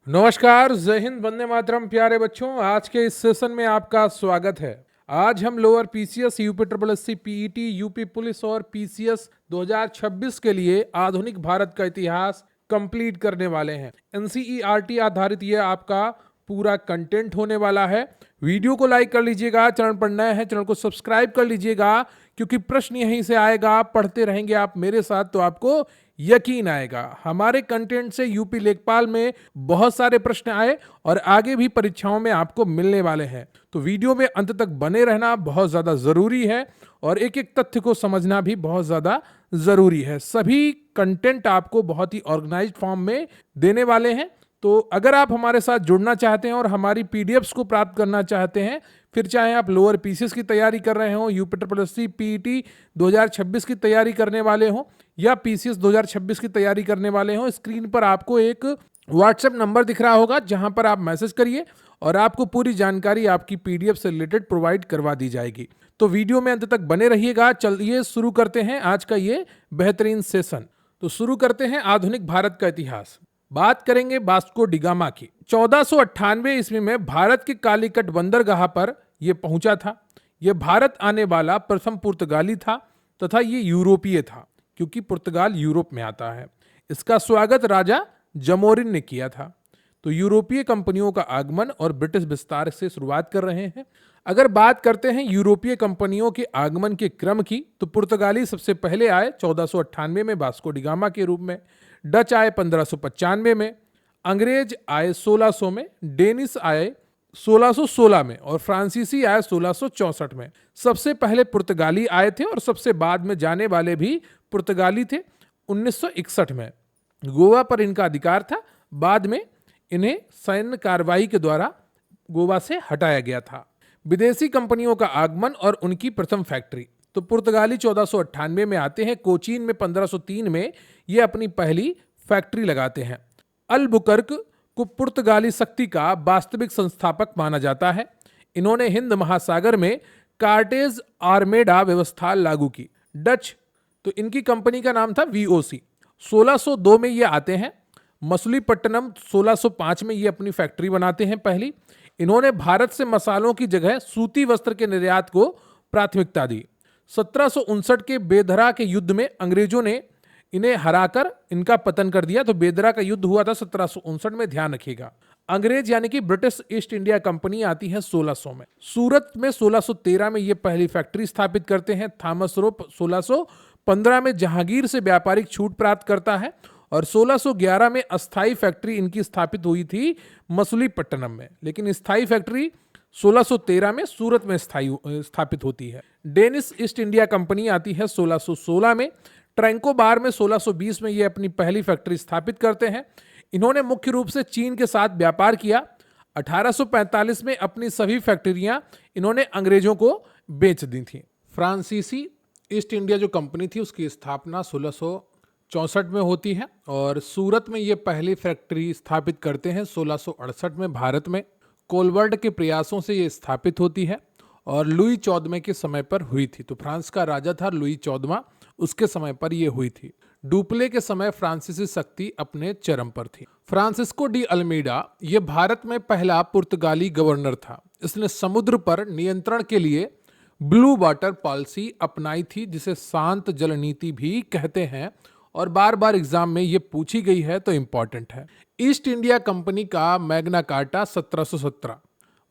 नमस्कार, जय हिंद, वंदे मातरम। प्यारे बच्चों, आज के इस सेशन में आपका स्वागत है। आज हम lower PCS, UP triple SC, PET, UP police और पीसीएस 2026 के लिए आधुनिक भारत का इतिहास कंप्लीट करने वाले हैं। एनसीईआरटी आधारित ये आपका पूरा कंटेंट होने वाला है। वीडियो को लाइक कर लीजिएगा, चैनल पर नए हैं चैनल को सब्सक्राइब कर लीजिएगा, क्योंकि प्रश्न यहीं से आएगा। आप पढ़ते रहेंगे आप मेरे साथ तो आपको यकीन आएगा। हमारे कंटेंट से यूपी लेखपाल में बहुत सारे प्रश्न आए और आगे भी परीक्षाओं में आपको मिलने वाले हैं, तो वीडियो में अंत तक बने रहना बहुत ज्यादा जरूरी है और एक एक तथ्य को समझना भी बहुत ज्यादा जरूरी है। सभी कंटेंट आपको बहुत ही ऑर्गेनाइज्ड फॉर्म में देने वाले हैं। तो अगर आप हमारे साथ जुड़ना चाहते हैं और हमारी पीडीएफ्स को प्राप्त करना चाहते हैं, फिर चाहे आप लोअर पीसीएस की तैयारी कर रहे हो, यूपी ट्रिपल एससी, पीईटी 2026 की तैयारी करने वाले हो या पीसीएस 2026 की तैयारी करने वाले हो, स्क्रीन पर आपको एक व्हाट्सएप नंबर दिख रहा होगा जहां पर आप मैसेज करिए और आपको पूरी जानकारी आपकी पीडीएफ से रिलेटेड प्रोवाइड करवा दी जाएगी। तो वीडियो में अंत तक बने रहिएगा। चलिए शुरू करते हैं आज का ये बेहतरीन सेशन। तो शुरू करते हैं आधुनिक भारत का इतिहास। बात करेंगे वास्को डी गामा की। 1498 ईस्वी में भारत के कालीकट बंदरगाह पर यह पहुंचा था। यह भारत आने वाला प्रथम पुर्तगाली था तथा यह यूरोपीय था, क्योंकि पुर्तगाल यूरोप में आता है। इसका स्वागत राजा जमोरिन ने किया था। तो यूरोपीय कंपनियों का आगमन और ब्रिटिश विस्तार से शुरुआत कर रहे हैं। अगर बात करते हैं यूरोपीय कंपनियों के आगमन के क्रम की, तो पुर्तगाली सबसे पहले आए 1498 में वास्को डी गामा के रूप में, डच आए 1595 में, अंग्रेज आए 1600 में, डेनिश आए 1616 में और फ्रांसीसी आए 1664 में। सबसे पहले पुर्तगाली आए थे और सबसे बाद में जाने वाले भी पुर्तगाली थे 1961 में। गोवा पर इनका अधिकार था। बाद में इन्हें सैन्य कार्रवाई के द्वारा गोवा से हटाया गया था। विदेशी कंपनियों का आगमन और उनकी प्रथम फैक्ट्री। तो पुर्तगाली 1498 में आते हैं। कोचीन में 1503 में ये अपनी पहली फैक्ट्री लगाते हैं। अल्बुकर्क को पुर्तगाली शक्ति का वास्तविक संस्थापक माना जाता है। इन्होंने हिंद महासागर में कार्टेज आर्मेडा व्यवस्था लागू की। डच, तो इनकी कंपनी का नाम था वीओसी। 1602 में ये आते हैं। मसुलीपट्टनम 1605 में ये अपनी फैक्ट्री बनाते हैं पहली। इन्होंने भारत से मसालों की जगह सूती वस्त्र के निर्यात को प्राथमिकता दी। 1759 के बेदरा के युद्ध में अंग्रेजों ने इन्हें हराकर इनका पतन कर दिया। तो बेदरा का युद्ध हुआ था 1759 में, ध्यान रखिएगा। अंग्रेज यानी कि ब्रिटिश ईस्ट इंडिया कंपनी आती है 1600 में। सूरत में 1613 में ये पहली फैक्ट्री स्थापित करते हैं। थॉमस रोप 1615 में जहांगीर से व्यापारिक छूट प्राप्त करता है और 1611 में अस्थाई फैक्ट्री इनकी स्थापित हुई थी मसुलीपट्टनम में, लेकिन स्थायी फैक्ट्री 1613 में सूरत में स्थापित होती है। डेनिश ईस्ट इंडिया कंपनी आती है 1616 में। ट्रैंकोबार में 1620 में ये अपनी पहली फैक्ट्री स्थापित करते हैं। इन्होंने मुख्य रूप से चीन के साथ व्यापार किया। 1845 में अपनी सभी फैक्ट्रियां इन्होंने अंग्रेजों को बेच दी थी। फ्रांसीसी ईस्ट इंडिया जो कंपनी थी उसकी स्थापना 1664 में होती है और सूरत में ये पहली फैक्ट्री स्थापित करते हैं 1668 में भारत में। कोलवर्ड के प्रयासों से ये स्थापित होती है और लुई 14वें के समय पर हुई थी। तो फ्रांस का राजा था लुई 14वां, उसके समय पर यह हुई थी। डुप्ले के समय फ्रांसीसी शक्ति अपने चरम पर थी। फ्रांसिस्को डी अल्मीडा यह भारत में पहला पुर्तगाली गवर्नर था। इसने समुद्र पर नियंत्रण के लिए ब्लू वाटर पॉलिसी अपनाई थी, जिसे शांत जल नीति भी कहते हैं और बार बार एग्जाम में यह पूछी गई है, तो इंपॉर्टेंट है। ईस्ट इंडिया कंपनी का मैग्ना कार्टा 1717।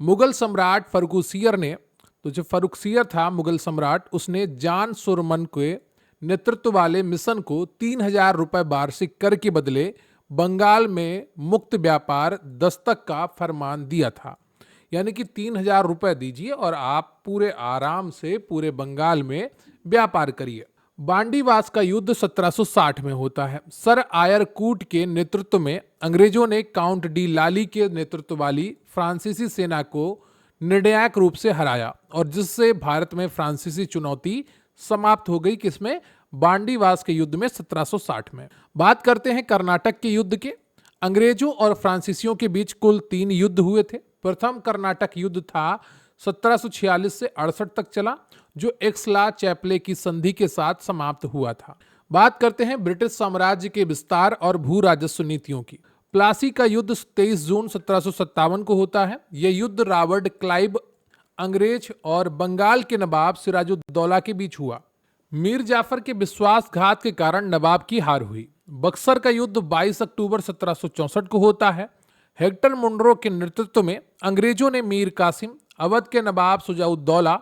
मुगल सम्राट फर्रुखसियर ने, तो जो फर्रुखसियर था मुगल सम्राट, उसने जॉन सोरमन के नेतृत्व वाले मिशन को 3000 रुपए वार्षिक कर के बदले बंगाल में मुक्त व्यापार दस्तक का फरमान दिया था। यानी कि 3000 रुपए दीजिए और आप पूरे आराम से पूरे बंगाल में व्यापार करिए। बांडीवास का युद्ध 1760 में होता है। सर आयर कूट के नेतृत्व में अंग्रेजों ने काउंट डी लाली के नेतृत्व वाली फ्रांसीसी सेना को निर्णायक रूप से हराया और जिससे भारत में फ्रांसीसी चुनौती समाप्त हो गई। किसमें? बांडीवास के युद्ध में 1760 में। बात करते हैं कर्नाटक के युद्ध के। अंग्रेजों और फ्रांसीसियों के बीच कुल 3 युद्ध हुए थे। प्रथम कर्नाटक युद्ध था 1746 से 68 तक चला, जो एक्सला चैपले की संधि के साथ समाप्त हुआ था। बात करते हैं ब्रिटिश साम्राज्य के विस्तार और भू राजस्व नीतियों की। प्लासी का युद्ध 23 जून 1757 को होता है। यह युद्ध रॉबर्ट क्लाइव अंग्रेज और बंगाल के नवाब सिराजुद्दौला के बीच हुआ। मीर जाफर के विश्वासघात के कारण नवाब की हार हुई। बक्सर का युद्ध 22 अक्टूबर 1764 को होता है। हेक्टर मुनरो के नेतृत्व में अंग्रेजों ने मीर कासिम, अवध के नवाब शुजाउद्दौला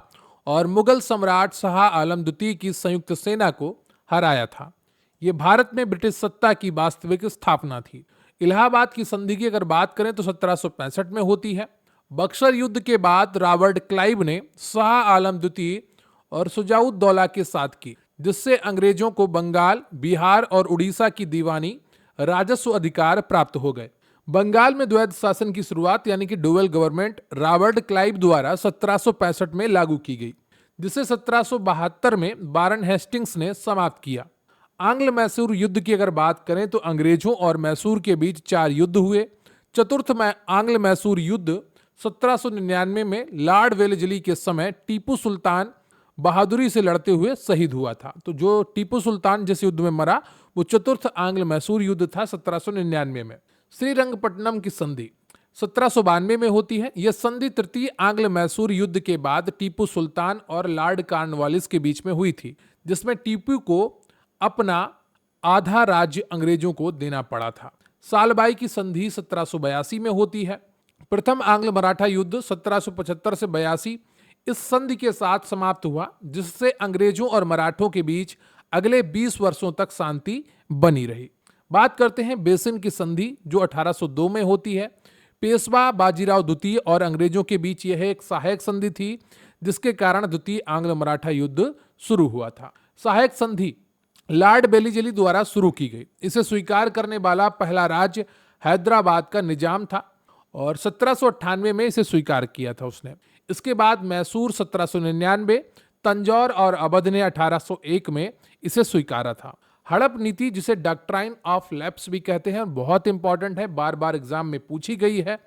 और मुगल सम्राट शाह आलम द्वितीय की संयुक्त सेना को हराया था। यह भारत में ब्रिटिश सत्ता की वास्तविक स्थापना थी। इलाहाबाद की संधि की अगर बात करें तो 1765 में होती है। बक्सर युद्ध के बाद रॉबर्ट क्लाइव ने शाह आलम द्वितीय और शुजाउद्दौला के साथ की, जिससे अंग्रेजों को बंगाल, बिहार और उड़ीसा की दीवानी राजस्व अधिकार प्राप्त हो गए। बंगाल में द्वैध शासन की शुरुआत यानी कि डुअल गवर्नमेंट रॉबर्ट क्लाइव द्वारा 1765 में लागू की गई, जिसे 1772 में वारन हेस्टिंग्स ने समाप्त किया। आंग्ल मैसूर युद्ध की अगर बात करें तो अंग्रेजों और मैसूर के बीच 4 युद्ध हुए। चतुर्थ आंग्ल मैसूर युद्ध 1799 में लॉर्ड वेलेस्ली के समय टीपू सुल्तान बहादुरी से लड़ते हुए शहीद हुआ था। तो जो टीपू सुल्तान जिस युद्ध में मरा वो चतुर्थ आंग्ल मैसूर युद्ध था 1799 में। श्रीरंगपट्टनम की संधि 1792 में होती है। यह संधि तृतीय आंग्ल मैसूर युद्ध के बाद टीपू सुल्तान और लॉर्ड कॉर्नवालिस के बीच में हुई थी, जिसमें टीपू को अपना आधा राज्य अंग्रेजों को देना पड़ा था। सालबाई की संधि 1782 में होती है। प्रथम आंग्ल मराठा युद्ध 1775 से 82 इस संधि के साथ समाप्त हुआ, जिससे अंग्रेजों और मराठों के बीच अगले 20 वर्षों तक शांति बनी रही। बात करते हैं बेसिन की संधि जो 1802 में होती है। पेशवा बाजीराव द्वितीय और अंग्रेजों के बीच यह एक सहायक संधि थी, जिसके कारण द्वितीय आंग्ल मराठा युद्ध शुरू हुआ था। सहायक संधि लॉर्ड वेलेस्ली द्वारा शुरू की गई। इसे स्वीकार करने वाला पहला राज्य हैदराबाद का निजाम था और 1798 में इसे स्वीकार किया था उसने। इसके बाद मैसूर 1799, तंजौर और अवध ने 1801 में इसे स्वीकारा था। हड़प नीति जिसे डॉक्ट्राइन ऑफ लैप्स भी कहते हैं, बहुत इंपॉर्टेंट है, बार बार एग्जाम में पूछी गई है,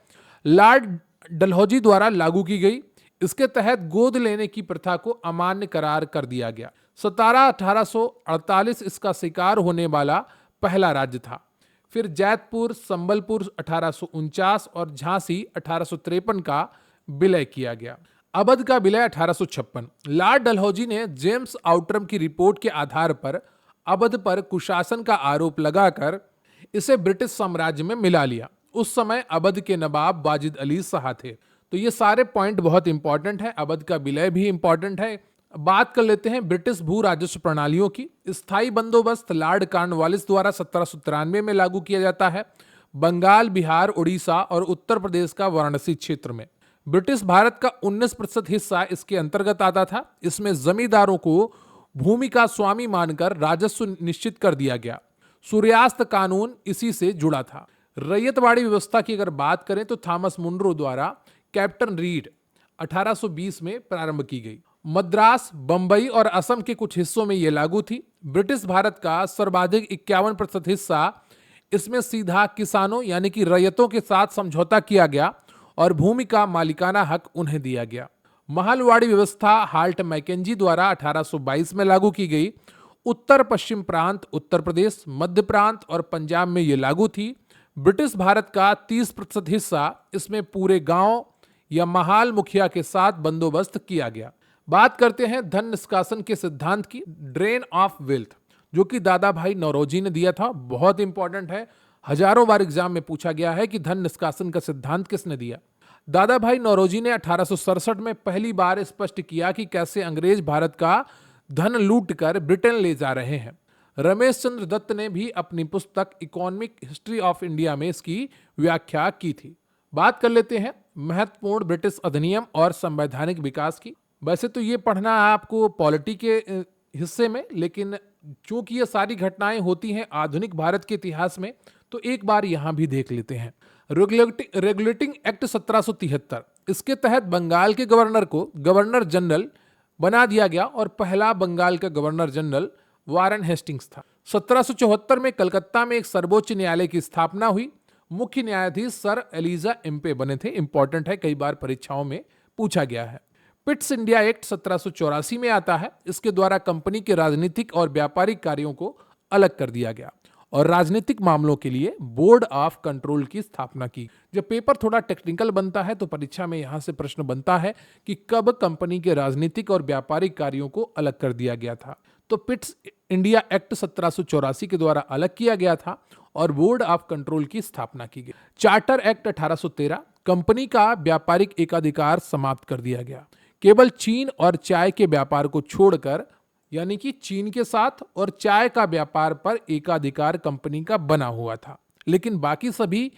लॉर्ड डलहौजी द्वारा लागू की गई। इसके तहत गोद लेने की प्रथा को अमान्य करार कर दिया गया। 1848 इसका शिकार होने वाला पहला राज्य था। फिर जैतपुर, संबलपुर 1849 और झांसी 1853 का विलय किया गया। अवध का विलय 1856। लॉर्ड डलहौजी ने जेम्स आउटरम की रिपोर्ट के आधार पर अवध पर कुशासन का आरोप लगाकर इसे ब्रिटिश साम्राज्य में मिला लिया। उस समय अवध के नवाब वाजिद अली शाह थे। तो ये सारे पॉइंट बहुत इंपॉर्टेंट है। अवध का विलय भी इंपॉर्टेंट है। बात कर लेते हैं ब्रिटिश भू राजस्व प्रणालियों की। स्थायी बंदोबस्त लॉर्ड कॉर्नवालिस द्वारा 1793 में लागू किया जाता है। बंगाल, बिहार, उड़ीसा और उत्तर प्रदेश का वाराणसी क्षेत्र में। ब्रिटिश भारत का 19% हिस्सा इसके अंतर्गत आता था। इसमें जमींदारों को भूमि का स्वामी मानकर राजस्व निश्चित कर दिया गया। सूर्यास्त कानून इसी से जुड़ा था। रैयतवाड़ी व्यवस्था की अगर बात करें तो थॉमस मुनरो द्वारा कैप्टन रीड 1820 में प्रारंभ की गई। मद्रास, बंबई और असम के कुछ हिस्सों में यह लागू थी। ब्रिटिश भारत का सर्वाधिक 51% हिस्सा इसमें सीधा किसानों यानी कि रैयतों के साथ समझौता किया गया और भूमि का मालिकाना हक उन्हें दिया गया। महलवाड़ी व्यवस्था हाल्ट मैकेंजी द्वारा 1822 में लागू की गई। उत्तर पश्चिम प्रांत, उत्तर प्रदेश, मध्य प्रांत और पंजाब में यह लागू थी। ब्रिटिश भारत का 30% हिस्सा इसमें पूरे गांव या महाल मुखिया के साथ बंदोबस्त किया गया। बात करते हैं धन निष्कासन के सिद्धांत की, ड्रेन ऑफ वेल्थ, जो कि दादा भाई नौरोजी ने दिया था। बहुत इंपॉर्टेंट है, हजारों बार एग्जाम में पूछा गया है कि धन निष्कासन का सिद्धांत किसने दिया। दादा भाई नौरोजी ने 1867 में पहली बार स्पष्ट किया कि कैसे अंग्रेज भारत का धन लूट कर ब्रिटेन ले जा रहे हैं। रमेश चंद्र दत्त ने भी अपनी पुस्तक इकोनॉमिक हिस्ट्री ऑफ इंडिया में इसकी व्याख्या की थी। बात कर लेते हैं महत्वपूर्ण ब्रिटिश अधिनियम और संवैधानिक विकास की। वैसे तो ये पढ़ना है आपको पॉलिटी के हिस्से में, लेकिन चूंकि ये सारी घटनाएं होती हैं आधुनिक भारत के इतिहास में, तो एक बार यहां भी देख लेते हैं। रेगुलेटिंग एक्ट 1773, इसके तहत बंगाल के गवर्नर को गवर्नर जनरल बना दिया गया और पहला बंगाल का गवर्नर जनरल वारन हेस्टिंग्स था। 1774 में कलकत्ता में एक सर्वोच्च न्यायालय की स्थापना हुई। मुख्य न्यायाधीश सर एलिजा एम्पे बने थे। इंपॉर्टेंट है, कई बार परीक्षाओं में पूछा गया है। पिट्स इंडिया एक्ट 1784 में आता है। इसके द्वारा कंपनी के राजनीतिक और व्यापारिक कार्यों को अलग कर दिया गया। और राजनीतिक मामलों के लिए बोर्ड ऑफ कंट्रोल की स्थापना की। जब पेपर थोड़ा टेक्निकल बनता है तो परीक्षा में यहां से प्रश्न बनता है कि कब कंपनी के राजनीतिक और व्यापारिक कार्यों को अलग कर दिया गया था। तो पिट्स इंडिया एक्ट 1784 के द्वारा अलग किया गया था और बोर्ड ऑफ कंट्रोल की स्थापना की गई। चार्टर एक्ट 1813, कंपनी का व्यापारिक एकाधिकार समाप्त कर दिया गया। केवल चीन और चाय के व्यापार को छोड़कर, यानी कि चीन के साथ और चाय का व्यापार पर एकाधिकार कंपनी का बना हुआ था, लेकिन बाकी सभी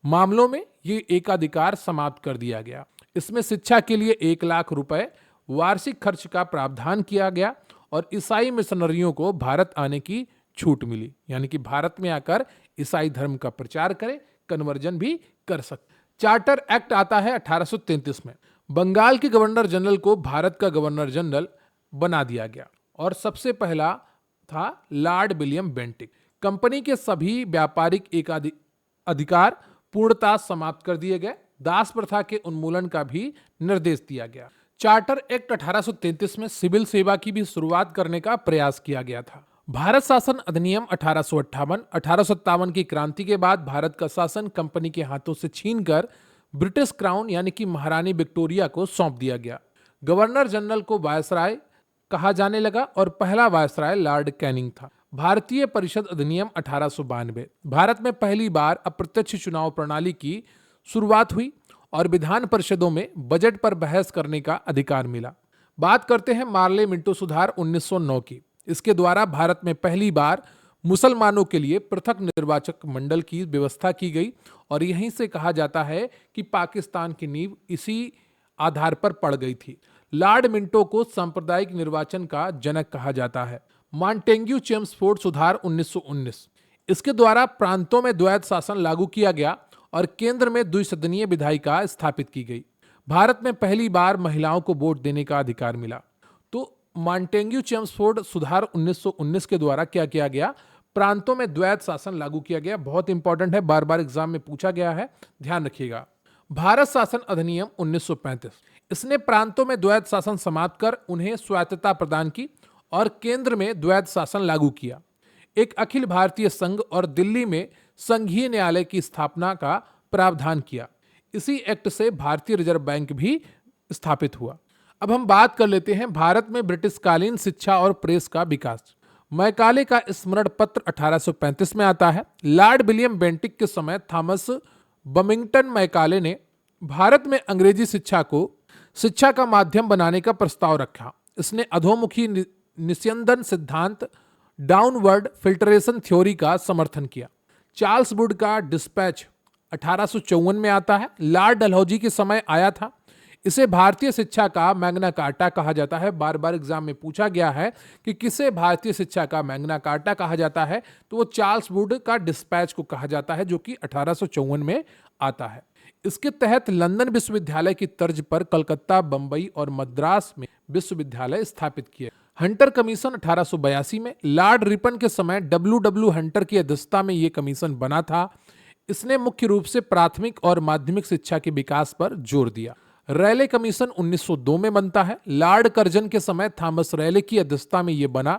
मामलों में ये एकाधिकार समाप्त कर दिया गया। इसमें शिक्षा के लिए 1,00,000 रुपए वार्षिक खर्च का प्रावधान किया गया और ईसाई मिशनरियों को भारत आने की छूट मिली, यानी कि भारत में आकर ईसाई धर्म का प्रचार करें, कन्वर्जन भी कर सकते। चार्टर एक्ट आता है 1833 में। बंगाल के गवर्नर जनरल को भारत का गवर्नर जनरल बना दिया गया और सबसे पहला था लॉर्ड विलियम बेंटिक। कंपनी के सभी व्यापारिक अधिकार पूर्णतः समाप्त कर दिए गए। दास प्रथा के उन्मूलन का भी निर्देश दिया गया। चार्टर एक्ट 1833 में सिविल सेवा की भी शुरुआत करने का प्रयास किया गया था। भारत शासन अधिनियम 1858, 1857 की क्रांति के बाद भारत का शासन कंपनी के हाथों से छीनकर ब्रिटिश क्राउन यानी कि महारानी विक्टोरिया को सौंप दिया गया। गवर्नर जनरल को वायसराय कहा जाने लगा और पहला वायसराय लॉर्ड कैनिंग था। भारतीय परिषद अधिनियम 1892, भारत में पहली बार अप्रत्यक्ष चुनाव प्रणाली की शुरुआत हुई और विधान परिषदों में बजट पर बहस करने का अधिकार मिला। बात करते हैं मार्ले मिंटो सुधार 1909 की। इसके द्वारा भारत में पहली बार मुसलमानों के लिए पृथक निर्वाचक मंडल की व्यवस्था की गई और यहीं से कहा जाता है कि पाकिस्तान की नींव इसी आधार पर पड़ गई थी। लॉर्ड मिंटो को सांप्रदायिक निर्वाचन का जनक कहा जाता है। मॉन्टेग्यू चेम्सफोर्ड सुधार 1919, इसके द्वारा प्रांतों में द्वैध शासन लागू किया गया और केंद्र में द्विसदनीय विधायिका स्थापित की गई। भारत में पहली बार महिलाओं को वोट देने का अधिकार मिला। तो मॉन्टेग्यू चेम्सफोर्ड सुधार 1919 के द्वारा क्या किया गया? प्रांतों में द्वैध शासन लागू किया गया। बहुत इंपॉर्टेंट है, बार बार एग्जाम में पूछा गया है, ध्यान रखिएगा। भारत शासन अधिनियम 1935, इसने प्रांतों में द्वैध शासन समाप्त कर उन्हें स्वायत्तता प्रदान की और केंद्र में द्वैध शासन लागू किया। एक अखिल भारतीय संघ और दिल्ली में संघीय न्यायालय की स्थापना का प्रावधान किया। इसी एक्ट से भारतीय रिजर्व बैंक भी स्थापित हुआ। अब हम बात कर लेते हैं भारत में ब्रिटिशकालीन शिक्षा और प्रेस का विकास। मैकाले का स्मरण पत्र 1835 में आता है। लॉर्ड विलियम बेंटिक के समय थॉमस बमिंगटन मैकाले ने भारत में अंग्रेजी शिक्षा को शिक्षा का माध्यम बनाने का प्रस्ताव रखा। इसने अधोमुखी निस्यंदन सिद्धांत, डाउनवर्ड फिल्टरेशन थ्योरी का समर्थन किया। चार्ल्स वुड का डिस्पैच 1854 में आता है। लॉर्ड डलहौजी के समय आया था। इसे भारतीय शिक्षा का मैग्ना कार्टा कहा जाता है। बार बार एग्जाम में पूछा गया है कि किसे भारतीय शिक्षा का मैग्ना कार्टा कहा जाता है, तो वो चार्ल्स वुड का डिस्पैच को कहा जाता है, जो कि 1854 में आता है। इसके तहत लंदन विश्वविद्यालय की तर्ज पर कलकत्ता, बंबई और मद्रास में विश्वविद्यालय स्थापित किए। हंटर कमीशन 1882 में, लॉर्ड रिपन के समय W. हंटर की अध्यक्षता में यह कमीशन बना था। इसने मुख्य रूप से प्राथमिक और माध्यमिक शिक्षा के विकास पर जोर दिया। रैले कमीशन 1902 में बनता है। लॉर्ड कर्जन के समय थॉमस रैले की अध्यक्षता में यह बना।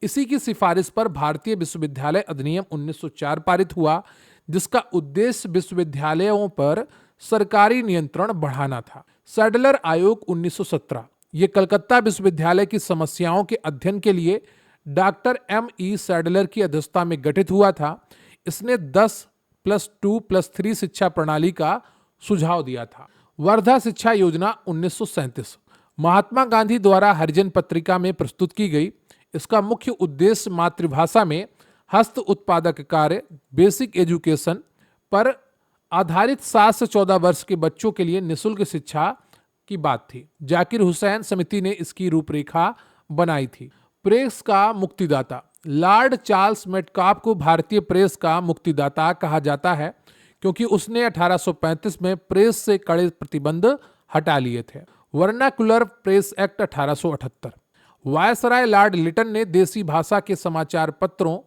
इसी की सिफारिश पर भारतीय विश्वविद्यालय अधिनियम 1904 पारित हुआ, जिसका उद्देश्य विश्वविद्यालयों पर सरकारी नियंत्रण बढ़ाना था। सैडलर आयोग 1917, ये कलकत्ता विश्वविद्यालय की समस्याओं के अध्ययन के लिए डॉक्टर M.E. सैडलर की अध्यक्षता में गठित हुआ था। इसने 10+2+3 शिक्षा प्रणाली का सुझाव दिया था। वर्धा शिक्षा योजना 1937 महात्मा गांधी द्वारा हरिजन पत्रिका में प्रस्तुत की गई। इसका मुख्य उद्देश्य मातृभाषा में हस्त उत्पादक कार्य, बेसिक एजुकेशन पर आधारित 7 से 14 वर्ष के बच्चों के लिए निःशुल्क शिक्षा की बात थी। जाकिर हुसैन समिति ने इसकी रूपरेखा बनाई थी। प्रेस का मुक्तिदाता, लॉर्ड चार्ल्स मेटकाफ को भारतीय प्रेस का मुक्तिदाता कहा जाता है, क्योंकि उसने 1835 में प्रेस से कड़े प्रतिबंध हटा लिए थे। Vernacular press act 1878, viceroy lord Lytton ने देसी भाषा के समाचार पत्रों,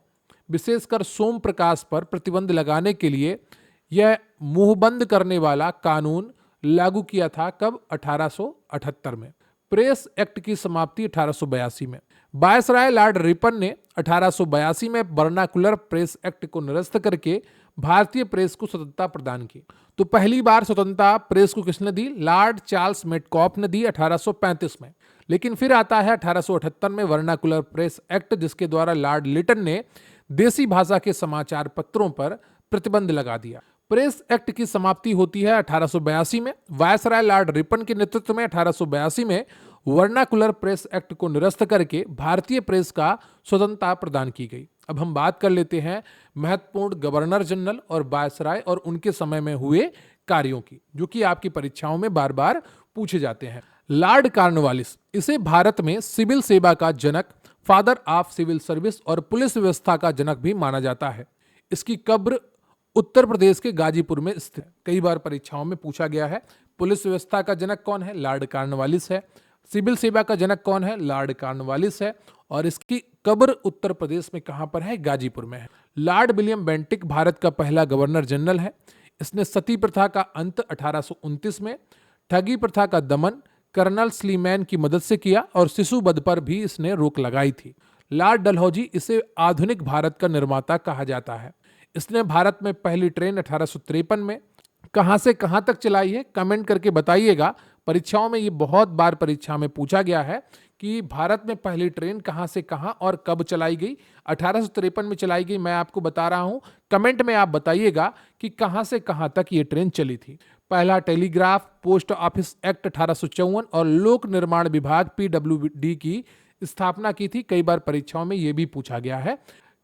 विशेषकर सोम प्रकाश पर प्रतिबंध लगाने के लिए यह मुंहबंद करने वाला कानून लागू किया था। कब? 1878 में। प्रेस एक्ट की समाप्ति 1882 में। वायसराय लॉर्ड रिपन ने 1882 में वर्नाकुलर प्रेस एक्ट को निरस्त करके भारतीय प्रेस को स्वतंत्रता प्रदान की। तो पहली बार स्वतंत्रता प्रेस को किसने दी? लॉर्ड चार्ल्स मेटकॉफ ने दी 1835 में। लेकिन फिर आता है 1878 में वर्नाकुलर प्रेस एक्ट, जिसके द्वारा लॉर्ड लिटन ने देसी भाषा के समाचार पत्रों पर प्रतिबंध लगा दिया। प्रेस एक्ट की समाप्ति होती है 1882 में। वायसराय लॉर्ड रिपन के नेतृत्व में 1882 में वर्नाकुलर प्रेस एक्ट को निरस्त करके भारतीय प्रेस का स्वतंत्रता प्रदान की गई। अब हम बात कर लेते हैं महत्वपूर्ण गवर्नर जनरल और वायसराय और उनके समय में हुए कार्यों की, जो कि आपकी परीक्षाओं में बार बार पूछे जाते हैं। लॉर्ड कॉर्नवालिस, इसे भारत में सिविल सेवा का जनक, फादर ऑफ सिविल सर्विस और पुलिस व्यवस्था का जनक भी माना जाता है। इसकी कब्र उत्तर प्रदेश के गाजीपुर में स्थित है। कई बार परीक्षाओं में पूछा गया है। पुलिस व्यवस्था का जनक कौन है? लॉर्ड कॉर्नवालिस है। सिविल सेवा का जनक कौन है? लॉर्ड कॉर्नवालिस है। और इसकी कब्र उत्तर प्रदेश में कहां पर है? गाजीपुर में है। लॉर्ड विलियम बेंटिक भारत का पहला गवर्नर जनरल है। इसने सती प्रथा का अंत 1829 में, ठगी प्रथा का दमन कर्नल स्लीमैन की मदद से किया और शिशु वध पर भी इसने रोक लगाई थी। लॉर्ड डलहौजी, इसे आधुनिक भारत का निर्माता कहा जाता है। इसने भारत में पहली ट्रेन 1853 में कहां से कहां तक चलाई है? कमेंट करके बताइएगा। परीक्षाओं में ये बहुत बार परीक्षा में पूछा गया है कि भारत में पहली ट्रेन कहां से कहां और कब चलाई गई। 1853 में चलाई गई, मैं आपको बता रहा हूं। कमेंट में आप बताइएगा कि कहां से कहां तक ये ट्रेन चली थी। पहला टेलीग्राफ पोस्ट ऑफिस एक्ट 1854 और लोक निर्माण विभाग PWD की स्थापना की थी। कई बार परीक्षाओं में यह भी पूछा गया है,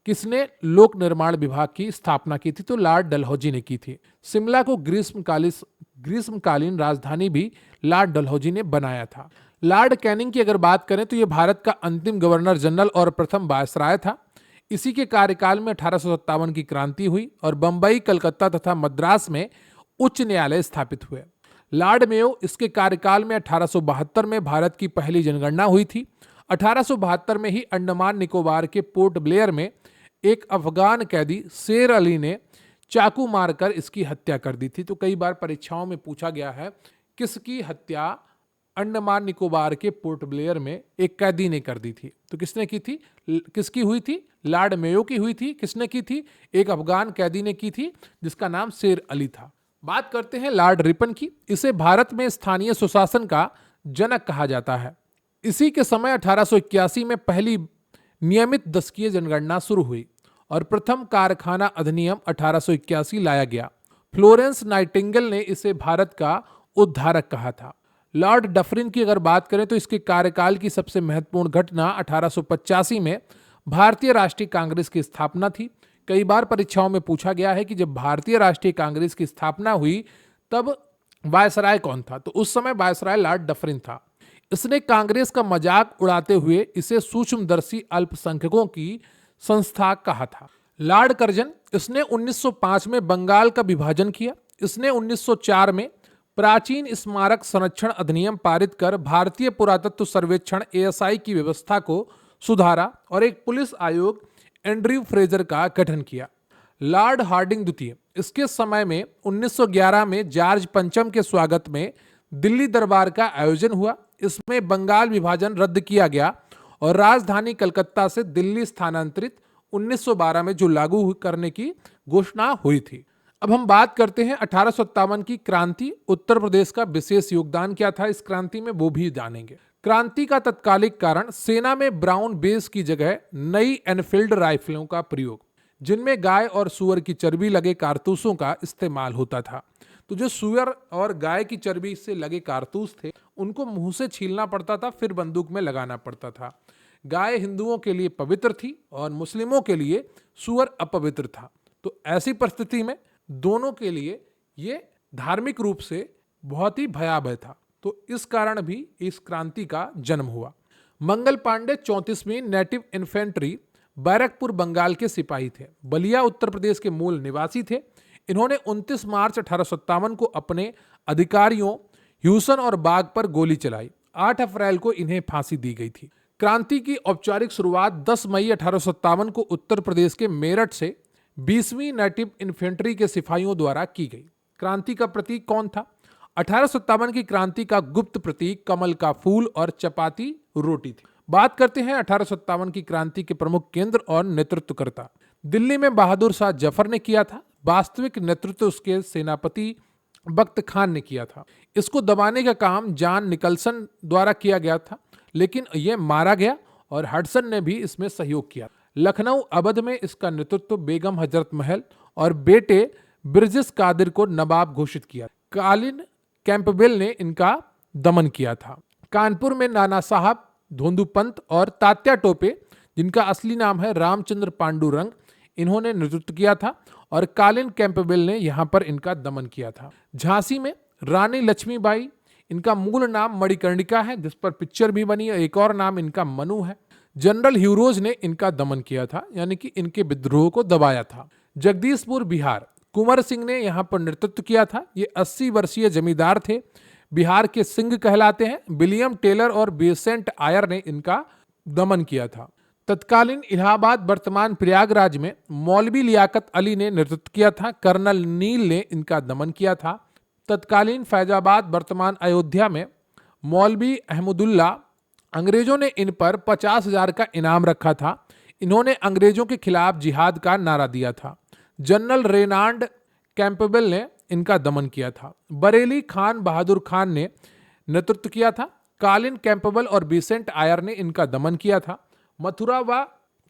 किसने लोक निर्माण विभाग की स्थापना की थी? तो लॉर्ड डलहौजी ने की थी। शिमला को ग्रीष्मकालीन राजधानी भी लॉर्ड डलहौजी ने बनाया था। लॉर्ड कैनिंग की अगर बात करें तो यह भारत का अंतिम गवर्नर जनरल और प्रथम वायसराय था। इसी के कार्यकाल में 1857 की क्रांति हुई और बंबई, कलकत्ता तथा मद्रास में उच्च न्यायालय स्थापित हुए। लॉर्ड मेयो, इसके कार्यकाल में 1872 में भारत की पहली जनगणना हुई थी। 1872 में ही अंडमान निकोबार के पोर्ट ब्लेयर में एक अफगान कैदी शेर अली ने चाकू मारकर इसकी हत्या कर दी थी। तो कई बार परीक्षाओं में पूछा गया है, किसकी हत्या अंडमान निकोबार के पोर्ट ब्लेयर में एक कैदी ने कर दी थी? तो किसने की थी? किसकी हुई थी? लॉर्ड मेयो की हुई थी। किसने की थी? एक अफगान कैदी ने की थी, जिसका नाम शेर अली था। बात करते हैं लॉर्ड रिपन की। इसे भारत में स्थानीय सुशासन का जनक कहा जाता है। इसी के समय 1881 में पहली नियमित दशकीय जनगणना शुरू हुई और प्रथम कारखाना अधिनियम 1881 लाया गया। फ्लोरेंस नाइटिंगेल ने इसे भारत का उद्धारक कहा था। लॉर्ड डफरिन की अगर बात करें तो इसके कार्यकाल की सबसे महत्वपूर्ण घटना 1885 में भारतीय राष्ट्रीय कांग्रेस की स्थापना थी। कई बार परीक्षाओं में पूछा गया है कि जब भारतीय राष्ट्रीय कांग्रेस की स्थापना हुई तब वायसराय कौन था? तो उस समय वायसराय लॉर्ड डफरिन था। इसने कांग्रेस का मजाक उड़ाते हुए इसे सूक्ष्मदर्शी अल्पसंख्यकों की संस्था कहा था। लॉर्ड कर्जन, इसने 1905 में बंगाल का विभाजन किया। इसने 1904 में प्राचीन स्मारक संरक्षण अधिनियम पारित कर भारतीय पुरातत्व सर्वेक्षण ASI की व्यवस्था को सुधारा और एक पुलिस आयोग एंड्रयू फ्रेजर का गठन किया। लॉर्ड हार्डिंग द्वितीय, इसके समय में 1911 में जॉर्ज पंचम के स्वागत में दिल्ली दरबार का आयोजन हुआ। इसमें बंगाल विभाजन रद्द किया गया और राजधानी कलकत्ता से दिल्ली स्थानांतरित 1912 में जो लागू करने की घोषणा हुई थी। अब हम बात करते हैं 1857 की क्रांति। उत्तर प्रदेश का विशेष योगदान क्या था इस क्रांति में, वो भी जानेंगे। क्रांति का तत्कालिक कारण सेना में ब्राउन बेस की जगह नई एनफील्ड राइफलों का प्रयोग, जिनमें गाय और सुअर की चर्बी लगे कारतूसों का इस्तेमाल होता था। तो जो सुअर और गाय की चर्बी से लगे कारतूस थे, उनको मुंह से छीलना पड़ता था, फिर बंदूक में लगाना पड़ता था। गाय हिंदुओं के लिए पवित्र थी और मुस्लिमों के लिए सुअर अपवित्र था। तो ऐसी परिस्थिति में दोनों के लिए ये धार्मिक रूप से बहुत ही भयावह था। तो इस कारण भी इस क्रांति का जन्म हुआ। मंगल पांडे 34वीं नेटिव इन्फेंट्री, बैरकपुर बंगाल के सिपाही थे। बलिया उत्तर प्रदेश के मूल निवासी थे। इन्होंने 29 मार्च 1857 को अपने अधिकारियों ह्यूसन और बाग पर गोली चलाई। 8 अप्रैल को इन्हें फांसी दी गई थी। क्रांति की औपचारिक शुरुआत 10 मई 1857 को उत्तर प्रदेश के मेरठ से 20वीं नेटिव इन्फेंट्री के सिपाहियों द्वारा की गई। क्रांति का प्रतीक कौन था? 1857 की क्रांति का गुप्त प्रतीक कमल का फूल और चपाती रोटी थी। बात करते हैं 1857 की क्रांति के प्रमुख केंद्र और नेतृत्वकर्ता। दिल्ली में बहादुर शाह जफर ने किया था। वास्तविक नेतृत्व उसके सेनापति बख्त खान ने किया था। इसको दबाने का काम जॉन निकलसन द्वारा किया गया था, लेकिन यह मारा गया और हडसन ने भी इसमें सहयोग किया। लखनऊ अवध में इसका नेतृत्व बेगम हजरत महल और बेटे ब्रिजेश कादिर को नवाब घोषित किया। कालिन कैंपबेल ने इनका दमन किया था। कानपुर में नाना साहब, धोंदू पंत और तात्या टोपे, जिनका असली नाम है रामचंद्र पांडुरंग, इन्होंने नेतृत्व किया था और कालिन कैंपबेल ने यहां पर इनका दमन किया था। झांसी में रानी लक्ष्मीबाई, इनका मूल नाम मणिकर्णिका है, जिस पर पिक्चर भी बनी है। एक और नाम इनका मनु है। जनरल ह्यूरोज ने इनका दमन किया था, यानी कि इनके विद्रोह को दबाया था। जगदीशपुर बिहार, कुंवर सिंह ने यहां पर नेतृत्व किया था। ये 80 वर्षीय जमींदार थे, बिहार के सिंह कहलाते हैं। विलियम टेलर और बेसेंट आयर ने इनका दमन किया था। तत्कालीन इलाहाबाद वर्तमान प्रयागराज में मौलवी लियाकत अली ने नेतृत्व किया था। कर्नल नील ने इनका दमन किया था। तत्कालीन फैजाबाद वर्तमान अयोध्या में मौलवी अहमदुल्ला, अंग्रेजों ने इन पर 50,000 का इनाम रखा था। इन्होंने अंग्रेजों के खिलाफ जिहाद का नारा दिया था। जनरल रेनाल्ड कैंपबेल ने इनका दमन किया था। बरेली खान बहादुर खान ने नेतृत्व किया था। कालिन कैंपबेल और बिसेंट आयर ने इनका दमन किया था। मथुरा व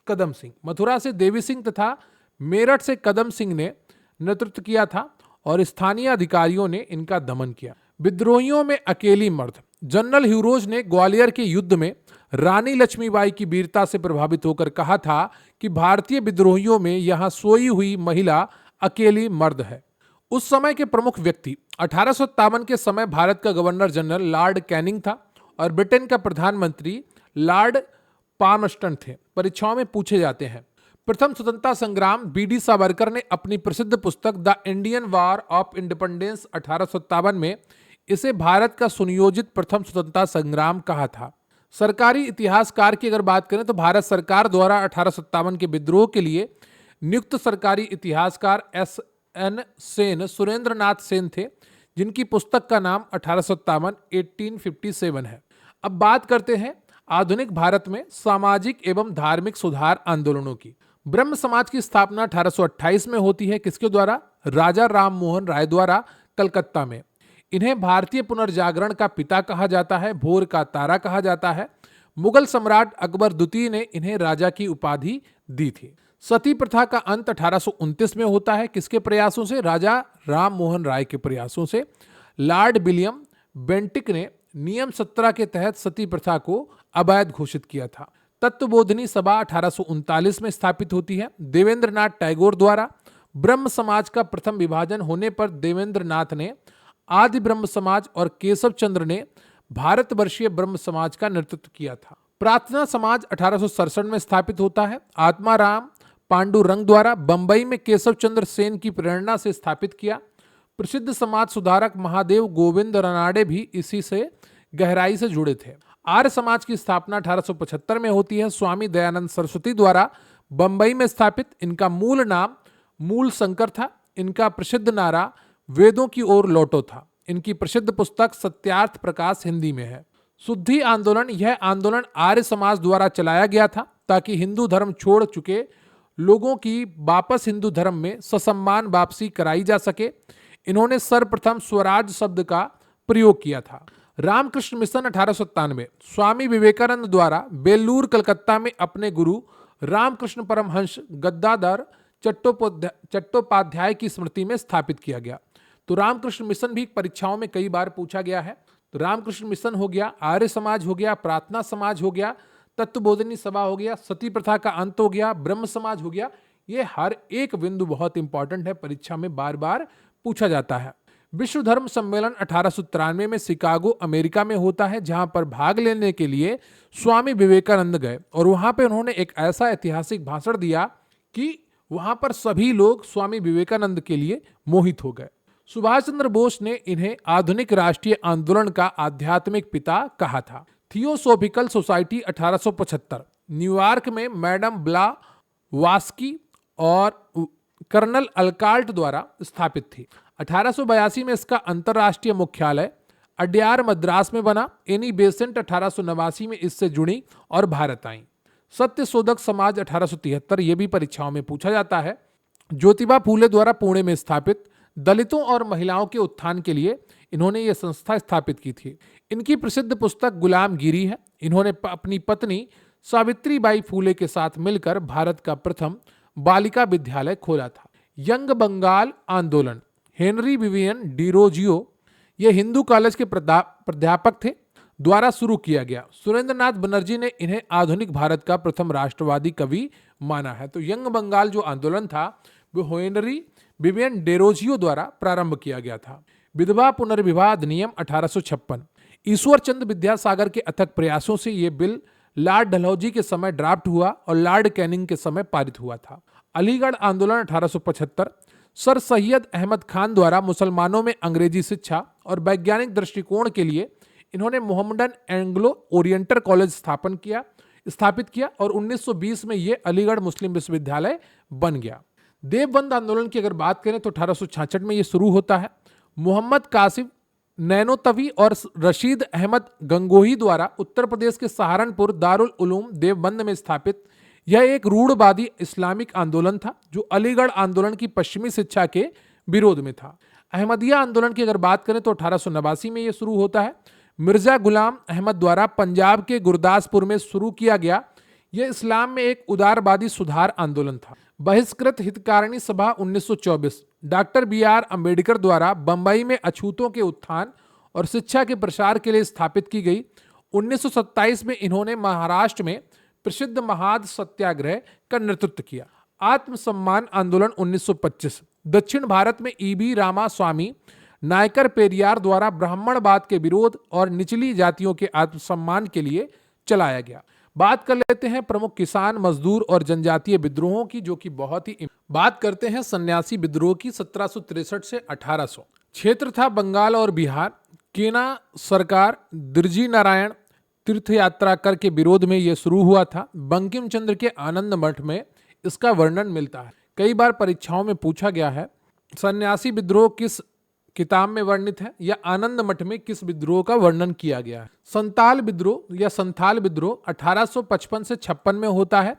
कदम सिंह, मथुरा से देवी सिंह तथा मेरठ से कदम सिंह ने नेतृत्व किया था और स्थानीय अधिकारियों ने इनका दमन किया। विद्रोहियों में अकेली मर्द, जनरल ह्यूरोज ने ग्वालियर के युद्ध में रानी लक्ष्मीबाई की वीरता से प्रभावित होकर कहा था कि भारतीय विद्रोहियों में यहां सोई हुई महिला अकेली मर्द है। उस समय के प्रमुख व्यक्ति 1857 के समय भारत का गवर्नर जनरल लॉर्ड कैनिंग था और ब्रिटेन का प्रधानमंत्री लॉर्ड पामस्टन थे। परीक्षाओं में पूछे जाते हैं। प्रथम स्वतंत्रता संग्राम, बीडी सावरकर ने अपनी प्रसिद्ध पुस्तक the Indian war of independence 1857 में इसे भारत का सुनियोजित प्रथम स्वतंत्रता संग्राम कहा था। सरकारी इतिहासकार की अगर बात करें तो भारत सरकार द्वारा 1857 के विद्रोह के लिए नियुक्त सरकारी इतिहासकार SN सेन सुरेंद्र नाथ सेन थे, जिनकी पुस्तक का नाम 1857 है। अब बात करते हैं आधुनिक भारत में सामाजिक एवं धार्मिक सुधार आंदोलनों की। ब्रह्म समाज की स्थापना 1828 में होती है। किसके द्वारा? राजा राम मोहन राय द्वारा, कलकत्ता में। इन्हें भारतीय पुनर्जागरण का पिता कहा जाता है, भोर का तारा कहा जाता है। मुगल सम्राट अकबर द्वितीय ने इन्हें राजा की उपाधि दी थी। सती प्रथा का अंत 1829 में होता है। किसके प्रयासों से? राजा राम मोहन राय के प्रयासों से। लॉर्ड विलियम बेंटिक ने नियम 17 के तहत सती प्रथा को अवैध घोषित किया था। तत्वबोधिनी सभा 1839 में स्थापित होती है देवेंद्र नाथ टैगोर द्वारा। ब्रह्म समाज का प्रथम विभाजन होने पर देवेंद्र नाथ ने आदि ब्रह्म समाज और केशव चंद्र ने भारतवर्षीय ब्रह्म समाज का नेतृत्व किया था। प्रार्थना समाज 1867 में स्थापित होता है। आत्माराम पांडुरंग द्वारा बंबई में केशव चंद्र सेन की प्रेरणा से स्थापित किया। प्रसिद्ध समाज सुधारक महादेव गोविंद रनाडे भी इसी से गहराई से जुड़े थे। आर्य समाज की स्थापना 1875 में होती है स्वामी दयानंद सरस्वती द्वारा, बंबई में स्थापित। इनका मूल नाम मूल शंकर था। इनका प्रसिद्ध नारा वेदों की ओर लौटो था। इनकी प्रसिद्ध पुस्तक सत्यार्थ प्रकाश हिंदी में है। शुद्धि आंदोलन, यह आंदोलन आर्य समाज द्वारा चलाया गया था ताकि हिंदू धर्म छोड़ चुके लोगों की वापस हिंदू धर्म में ससम्मान वापसी कराई जा सके। इन्होंने सर्वप्रथम स्वराज शब्द का प्रयोग किया था। रामकृष्ण मिशन 1897, स्वामी विवेकानंद द्वारा बेलूर कलकत्ता में अपने गुरु रामकृष्ण परमहंस गद्दाधर चट्टोपाध्याय की स्मृति में स्थापित किया गया। तो रामकृष्ण मिशन भी परीक्षाओं में कई बार पूछा गया है। तो रामकृष्ण मिशन हो गया, आर्य समाज हो गया, प्रार्थना समाज हो गया, तत्वबोधिनी सभा हो गया, सती प्रथा का अंत हो गया, ब्रह्म समाज हो गया। ये हर एक बिंदु बहुत इंपॉर्टेंट है, परीक्षा में बार बार पूछा जाता है। विश्व धर्म सम्मेलन 1893 में शिकागो अमेरिका में होता है, जहां पर भाग लेने के लिए स्वामी विवेकानंद गए और वहां पे उन्होंने एक ऐसा ऐतिहासिक भाषण दिया कि वहां पर सभी लोग स्वामी विवेकानंद के लिए मोहित हो गए। सुभाष चंद्र बोस ने इन्हें आधुनिक राष्ट्रीय आंदोलन का आध्यात्मिक पिता कहा था। थियोसोफिकल सोसाइटी 1875 न्यूयॉर्क में मैडम ब्ला वास्की और कर्नल अल्काल्ट द्वारा स्थापित थी। 1882 में इसका अंतर्राष्ट्रीय मुख्यालय अड्यार मद्रास में बना। एनी बेसेंट 1889 में इससे जुड़ी और भारत आई। सत्य शोधक समाज 1873, ये भी परीक्षाओं में पूछा जाता है। ज्योतिबा फूले द्वारा पुणे में स्थापित। दलितों और महिलाओं के उत्थान के लिए इन्होंने ये संस्था स्थापित की थी। इनकी प्रसिद्ध पुस्तक गुलामगिरी है। इन्होंने अपनी पत्नी सावित्रीबाई फूले के साथ मिलकर भारत का प्रथम बालिका विद्यालय खोला था। यंग बंगाल आंदोलन, हेनरी विवियन डिरोजियो, ये हिंदू कॉलेज के प्राध्यापक थे, द्वारा शुरू किया गया। सुरेंद्रनाथ बनर्जी ने इन्हें आधुनिक भारत का प्रथम राष्ट्रवादी कवि माना है। तो यंग बंगाल जो आंदोलन था वो हेनरी विवियन डेरोजियो द्वारा प्रारंभ किया गया था। विधवा पुनर्विवाह अधिनियम 1856, ईश्वर चंद्र विद्यासागर के अथक प्रयासों से यह बिल लॉर्ड डलहौजी के समय ड्राफ्ट हुआ और लॉर्ड कैनिंग के समय पारित हुआ था। अलीगढ़ आंदोलन 1875, सर सैयद अहमद खान द्वारा मुसलमानों में अंग्रेजी शिक्षा और वैज्ञानिक दृष्टिकोण के लिए इन्होंने मोहम्मडन एंग्लो ओरिएंटल कॉलेज स्थापित किया और 1920 में यह अलीगढ़ मुस्लिम विश्वविद्यालय बन गया। देवबंद आंदोलन की अगर बात करें तो 1866 में यह शुरू होता है। मोहम्मद कासिम नैनोतवी और रशीद अहमद गंगोही द्वारा उत्तर प्रदेश के सहारनपुर दारुल उलूम देवबंद में स्थापित यह एक रूढ़वादी इस्लामिक आंदोलन था जो अलीगढ़ आंदोलन की पश्चिमी शिक्षा के विरोध में था। अहमदिया आंदोलन की अगर बात करें तो 1889 में यह शुरू होता है। मिर्जा गुलाम अहमद द्वारा पंजाब के गुरदासपुर में शुरू किया गया। यह इस्लाम में एक उदारवादी सुधार आंदोलन था। बहिष्कृत हितकारिणी सभा 1924, डॉक्टर BR अम्बेडकर द्वारा बंबई में अछूतों के उत्थान और शिक्षा के प्रसार के लिए स्थापित की गई। 1927 में इन्होंने महाराष्ट्र में प्रसिद्ध महाद सत्याग्रह का नेतृत्व किया। आत्मसम्मान आंदोलन 1925, दक्षिण भारत में EB रामास्वामी नायकर पेरियार द्वारा ब्राह्मणवाद के विरोध और निचली जातियों के आत्मसम्मान के लिए चलाया गया। बात कर लेते हैं प्रमुख किसान, मजदूर और जनजातीय विद्रोहों की, जो कि बहुत ही बात करते हैं सन्यासी विद्रोह की 1763 से 1800। क्षेत्र था बंगाल और बिहार। केना सरकार दिरजी नारायण तीर्थ यात्रा कर के विरोध में यह शुरू हुआ था। बंकिम चंद्र के आनंद मठ में इसका वर्णन मिलता है। कई बार परीक्षाओं में पूछा गया है सन्यासी विद्रोह किस किताब में वर्णित है या आनंद मठ में किस विद्रोह का वर्णन किया गया है। संताल विद्रोह या संथाल विद्रोह 1855 से 56 में होता है।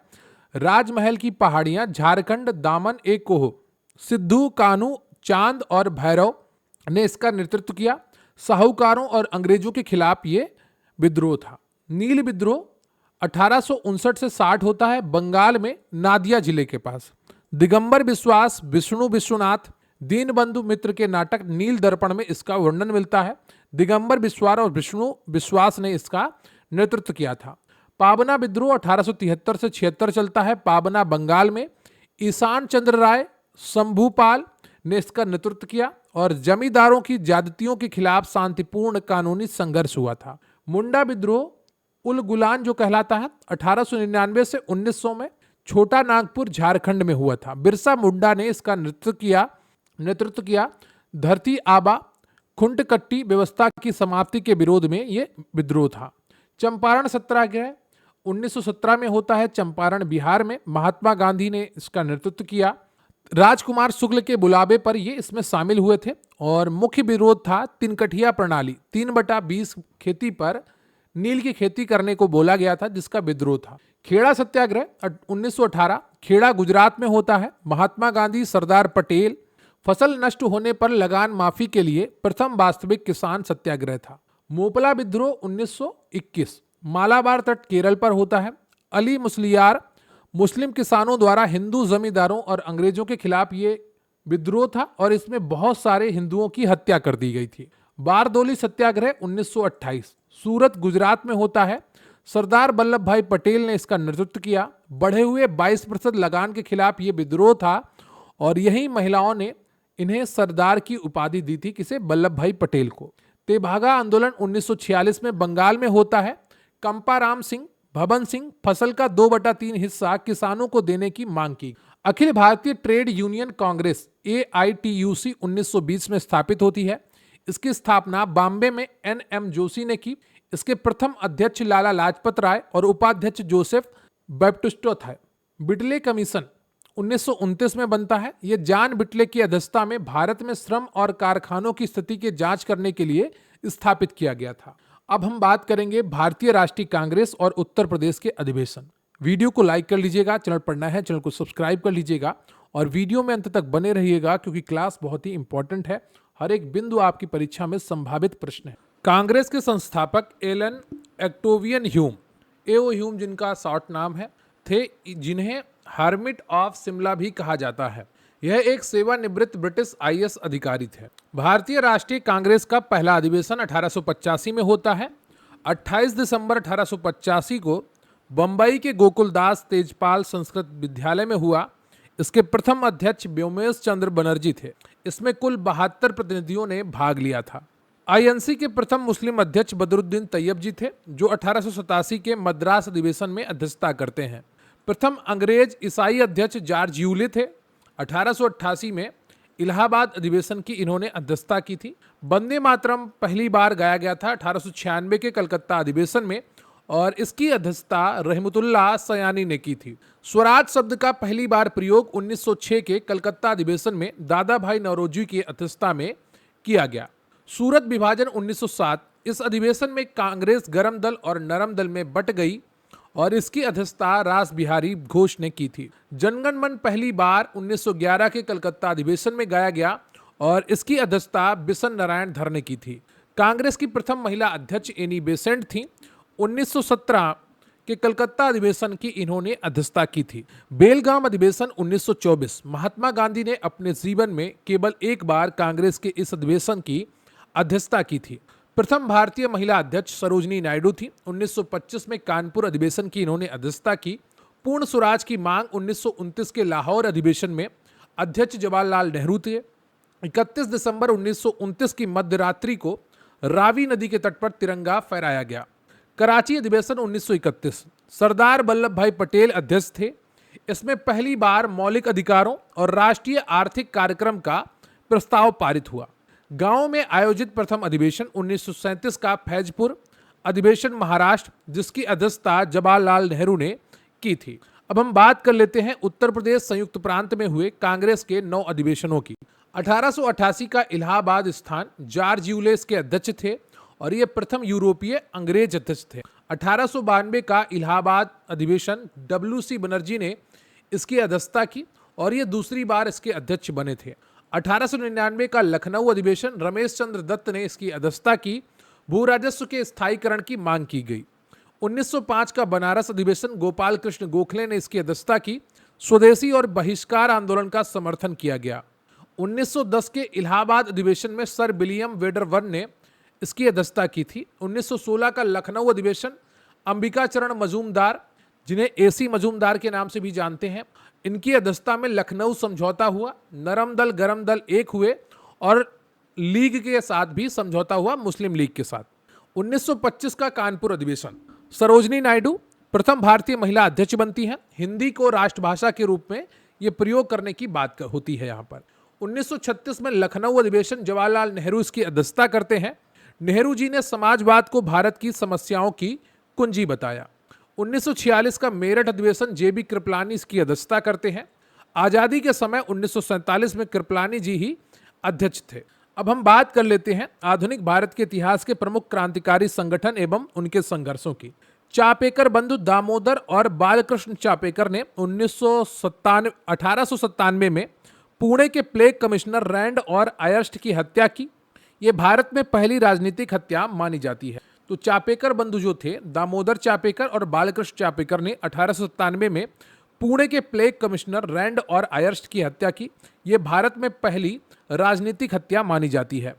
राजमहल की पहाड़ियां, झारखंड, दामन एक कोह, सिद्धू कान्हू, चांद और भैरव ने इसका नेतृत्व किया। साहूकारों और अंग्रेजों के खिलाफ ये विद्रोह था। नील विद्रोह 1859 से 60 होता है, बंगाल में नादिया जिले के पास। दिगंबर विश्वास, विष्णु विश्वनाथ, दीनबंधु मित्र के नाटक नील दर्पण में इसका वर्णन मिलता है। दिगंबर विश्वास और विष्णु विश्वास ने इसका नेतृत्व किया था। पाबना विद्रोह 1873 से 76 चलता है, पाबना बंगाल में। ईशान चंद्र राय शंभूपाल ने इसका नेतृत्व किया और जमींदारों की ज्यादतियों के खिलाफ शांतिपूर्ण कानूनी संघर्ष हुआ था। मुंडा विद्रोह उल गुलान जो कहलाता है 1899 से 1900 में छोटा नागपुर झारखंड में हुआ था। बिरसा मुंडा ने इसका नेतृत्व किया। धरती आबा खुंटकट्टी व्यवस्था की समाप्ति के विरोध में यह विद्रोह था। चंपारण सत्याग्रह 1917 में होता है, चंपारण बिहार में। महात्मा गांधी ने इसका नेतृत्व किया। राजकुमार शुक्ल के बुलावे पर ये इसमें शामिल हुए थे और मुख्य विरोध था तिनकठिया प्रणाली 3/20 खेती पर नील की खेती करने को बोला गया था, जिसका विद्रोह था। खेड़ा सत्याग्रह 1918 खेड़ा गुजरात में होता है। महात्मा गांधी, सरदार पटेल फसल नष्ट होने पर लगान माफी के लिए प्रथम वास्तविक किसान सत्याग्रह था। मोपला विद्रोह 1921 मालाबार तट केरल पर होता है। अली मुसलियार मुस्लिम किसानों द्वारा हिंदू जमींदारों और अंग्रेजों के खिलाफ ये विद्रोह था और इसमें बहुत सारे हिंदुओं की हत्या कर दी गई थी। बारदोली सत्याग्रह 1928 सूरत गुजरात में होता है। सरदार वल्लभ भाई पटेल ने इसका नेतृत्व किया। बढ़े हुए 22% लगान के खिलाफ ये विद्रोह था और यही महिलाओं ने इन्हें सरदार की उपाधि दी थी, किसे, वल्लभ भाई पटेल को। तेभागा आंदोलन 1946 में बंगाल में होता है। कंपाराम सिंह, भवन सिंह फसल का 2/3 हिस्सा किसानों को देने की मांग की। Akhil Bharatiya trade union Congress AITUC 1920 में स्थापित होती है। इसकी स्थापना बॉम्बे में NM जोशी ने की। इसके प्रथम अध्यक्ष लाला लाजपत राय और उपाध्यक्ष जोसेफ बैप्टिस्टो थे। बिटले कमीशन 1929 में बनता है। यह जॉन बिटले की अध्यक्षता में भारत में श्रम और कारखानों की स्थिति की जांच करने के लिए स्थापित किया गया था। अब हम बात करेंगे भारतीय राष्ट्रीय कांग्रेस और उत्तर प्रदेश के अधिवेशन। वीडियो को लाइक कर लीजिएगा, चैनल पर नया है चैनल को सब्सक्राइब कर लीजिएगा और वीडियो में अंत तक बने रहिएगा क्योंकि क्लास बहुत ही इंपॉर्टेंट है। हर एक बिंदु आपकी परीक्षा में संभावित प्रश्न है। कांग्रेस के संस्थापक एलन एक्टोवियन ह्यूम, एओ ह्यूम जिनका शॉर्ट नाम है, थे, जिन्हें हर्मिट ऑफ शिमला भी कहा जाता है। यह एक सेवानिवृत्त ब्रिटिश आईएएस अधिकारी थे। भारतीय राष्ट्रीय कांग्रेस का पहला अधिवेशन 1885 में होता है। 28 दिसंबर 1885 को बंबई के गोकुलदास तेजपाल संस्कृत विद्यालय में हुआ। इसके प्रथम अध्यक्ष व्योमेश चंद्र बनर्जी थे। इसमें कुल 72 प्रतिनिधियों ने भाग लिया था। आईएनसी के प्रथम मुस्लिम अध्यक्ष बदरुद्दीन तैयब जी थे, जो 1887 के मद्रास अधिवेशन में अध्यक्षता करते हैं। प्रथम अंग्रेज ईसाई अध्यक्ष जॉर्ज यूले थे। 1888 में इलाहाबाद अधिवेशन की इन्होंने अध्यक्षता की थी। वंदे मातरम पहली बार गाया गया था 1896 के कलकत्ता अधिवेशन में और इसकी अध्यक्षता रहमतुल्लाह सयानी ने की थी। स्वराज शब्द का पहली बार प्रयोग 1906 के कलकत्ता अधिवेशन में दादा भाई नौरोजी की अध्यक्षता में किया गया। सूरत विभाजन 1907, इस अधिवेशन में कांग्रेस गरम दल और नरम दल में बट गई और इसकी अध्यक्षता रास बिहारी घोष ने की थी। जनगण मन पहली बार 1911 के कलकत्ता अधिवेशन में गाया गया और इसकी अध्यक्षता बिशन नारायण धर ने की थी। कांग्रेस की प्रथम महिला अध्यक्ष एनी बेसेंट थी। 1917 के कलकत्ता अधिवेशन की इन्होंने अध्यक्षता की थी। बेलगाम अधिवेशन 1924, महात्मा गांधी ने अपने जीवन में केवल एक बार कांग्रेस के इस अधिवेशन की अध्यक्षता की थी। प्रथम भारतीय महिला अध्यक्ष सरोजनी नायडू थी। 1925 में कानपुर अधिवेशन की इन्होंने अध्यक्षता की। पूर्ण स्वराज की मांग 1929 के लाहौर अधिवेशन में अध्यक्ष जवाहरलाल नेहरू थे। 31 दिसंबर 1929 की मध्यरात्रि को रावी नदी के तट पर तिरंगा फहराया गया। कराची अधिवेशन 1931, सरदार वल्लभ भाई पटेल अध्यक्ष थे। इसमें पहली बार मौलिक अधिकारों और राष्ट्रीय आर्थिक कार्यक्रम का प्रस्ताव पारित हुआ। गांव में आयोजित प्रथम अधिवेशन 1937 का फैजपुर अधिवेशन महाराष्ट्र, जिसकी अध्यक्षता जवाहरलाल नेहरू ने की थी। अब हम बात कर लेते हैं उत्तर प्रदेश संयुक्त प्रांत में हुए कांग्रेस के 9 अधिवेशनों की। 1888 का इलाहाबाद स्थान जॉर्ज यूलेस के अध्यक्ष थे और ये प्रथम यूरोपीय अंग्रेज अध्यक्ष थे। 1892 का इलाहाबाद अधिवेशन WC बनर्जी ने इसकी अध्यक्षता की और ये दूसरी बार इसके अध्यक्ष बने थे। 1899 का लखनऊ अधिवेशन रमेश चंद्र दत्त ने इसकी अध्यक्षता की। भू राजस्व के स्थायीकरण की मांग की गई। 1905 का बनारस अधिवेशन गोपाल कृष्ण गोखले ने इसकी अध्यक्षता की। स्वदेशी और बहिष्कार आंदोलन का समर्थन किया गया। 1910 के इलाहाबाद अधिवेशन में सर विलियम वेडरवर्न ने इसकी अध्यक्षता की थी। 1916 का लखनऊ अधिवेशन अंबिका चरण मजूमदार, जिन्हें एसी मजूमदार के नाम से भी जानते हैं, इनकी अध्यक्षता में लखनऊ समझौता हुआ। नरम दल गरम दल एक हुए और लीग के साथ भी समझौता हुआ, मुस्लिम लीग के साथ। 1925 का कानपुर अधिवेशन, सरोजनी नायडू प्रथम भारतीय महिला अध्यक्ष बनती हैं। हिंदी को राष्ट्रभाषा के रूप में यह प्रयोग करने की बात होती है यहाँ पर। 1936 में लखनऊ अधिवेशन जवाहरलाल नेहरू इसकी अध्यक्षता करते हैं। नेहरू जी ने समाजवाद को भारत की समस्याओं की कुंजी बताया। 1946 का मेरठ अधिवेशन जेबी कृपलानी इसकी अध्यक्षता करते हैं। आज़ादी के समय 1947 में कृपलानी जी ही अध्यक्ष थे। अब हम बात कर लेते हैं आधुनिक भारत के इतिहास के प्रमुख क्रांतिकारी संगठन एवं उनके संघर्षों की। चापेकर बंधु दामोदर और बालकृष्ण चापेकर ने 1897 में पुणे के प्लेग कमिश्नर रैंड और आयर्स्ट की हत्या की। यह भारत में पहली राजनीतिक हत्या मानी जाती है। तो चापेकर बंधु जो थे, दामोदर चापेकर और बालकृष्ण चापेकर ने 1897 में पुणे के प्लेग कमिश्नर रैंड और आयर्स्ट की हत्या की। यह भारत में पहली राजनीतिक हत्या मानी जाती है।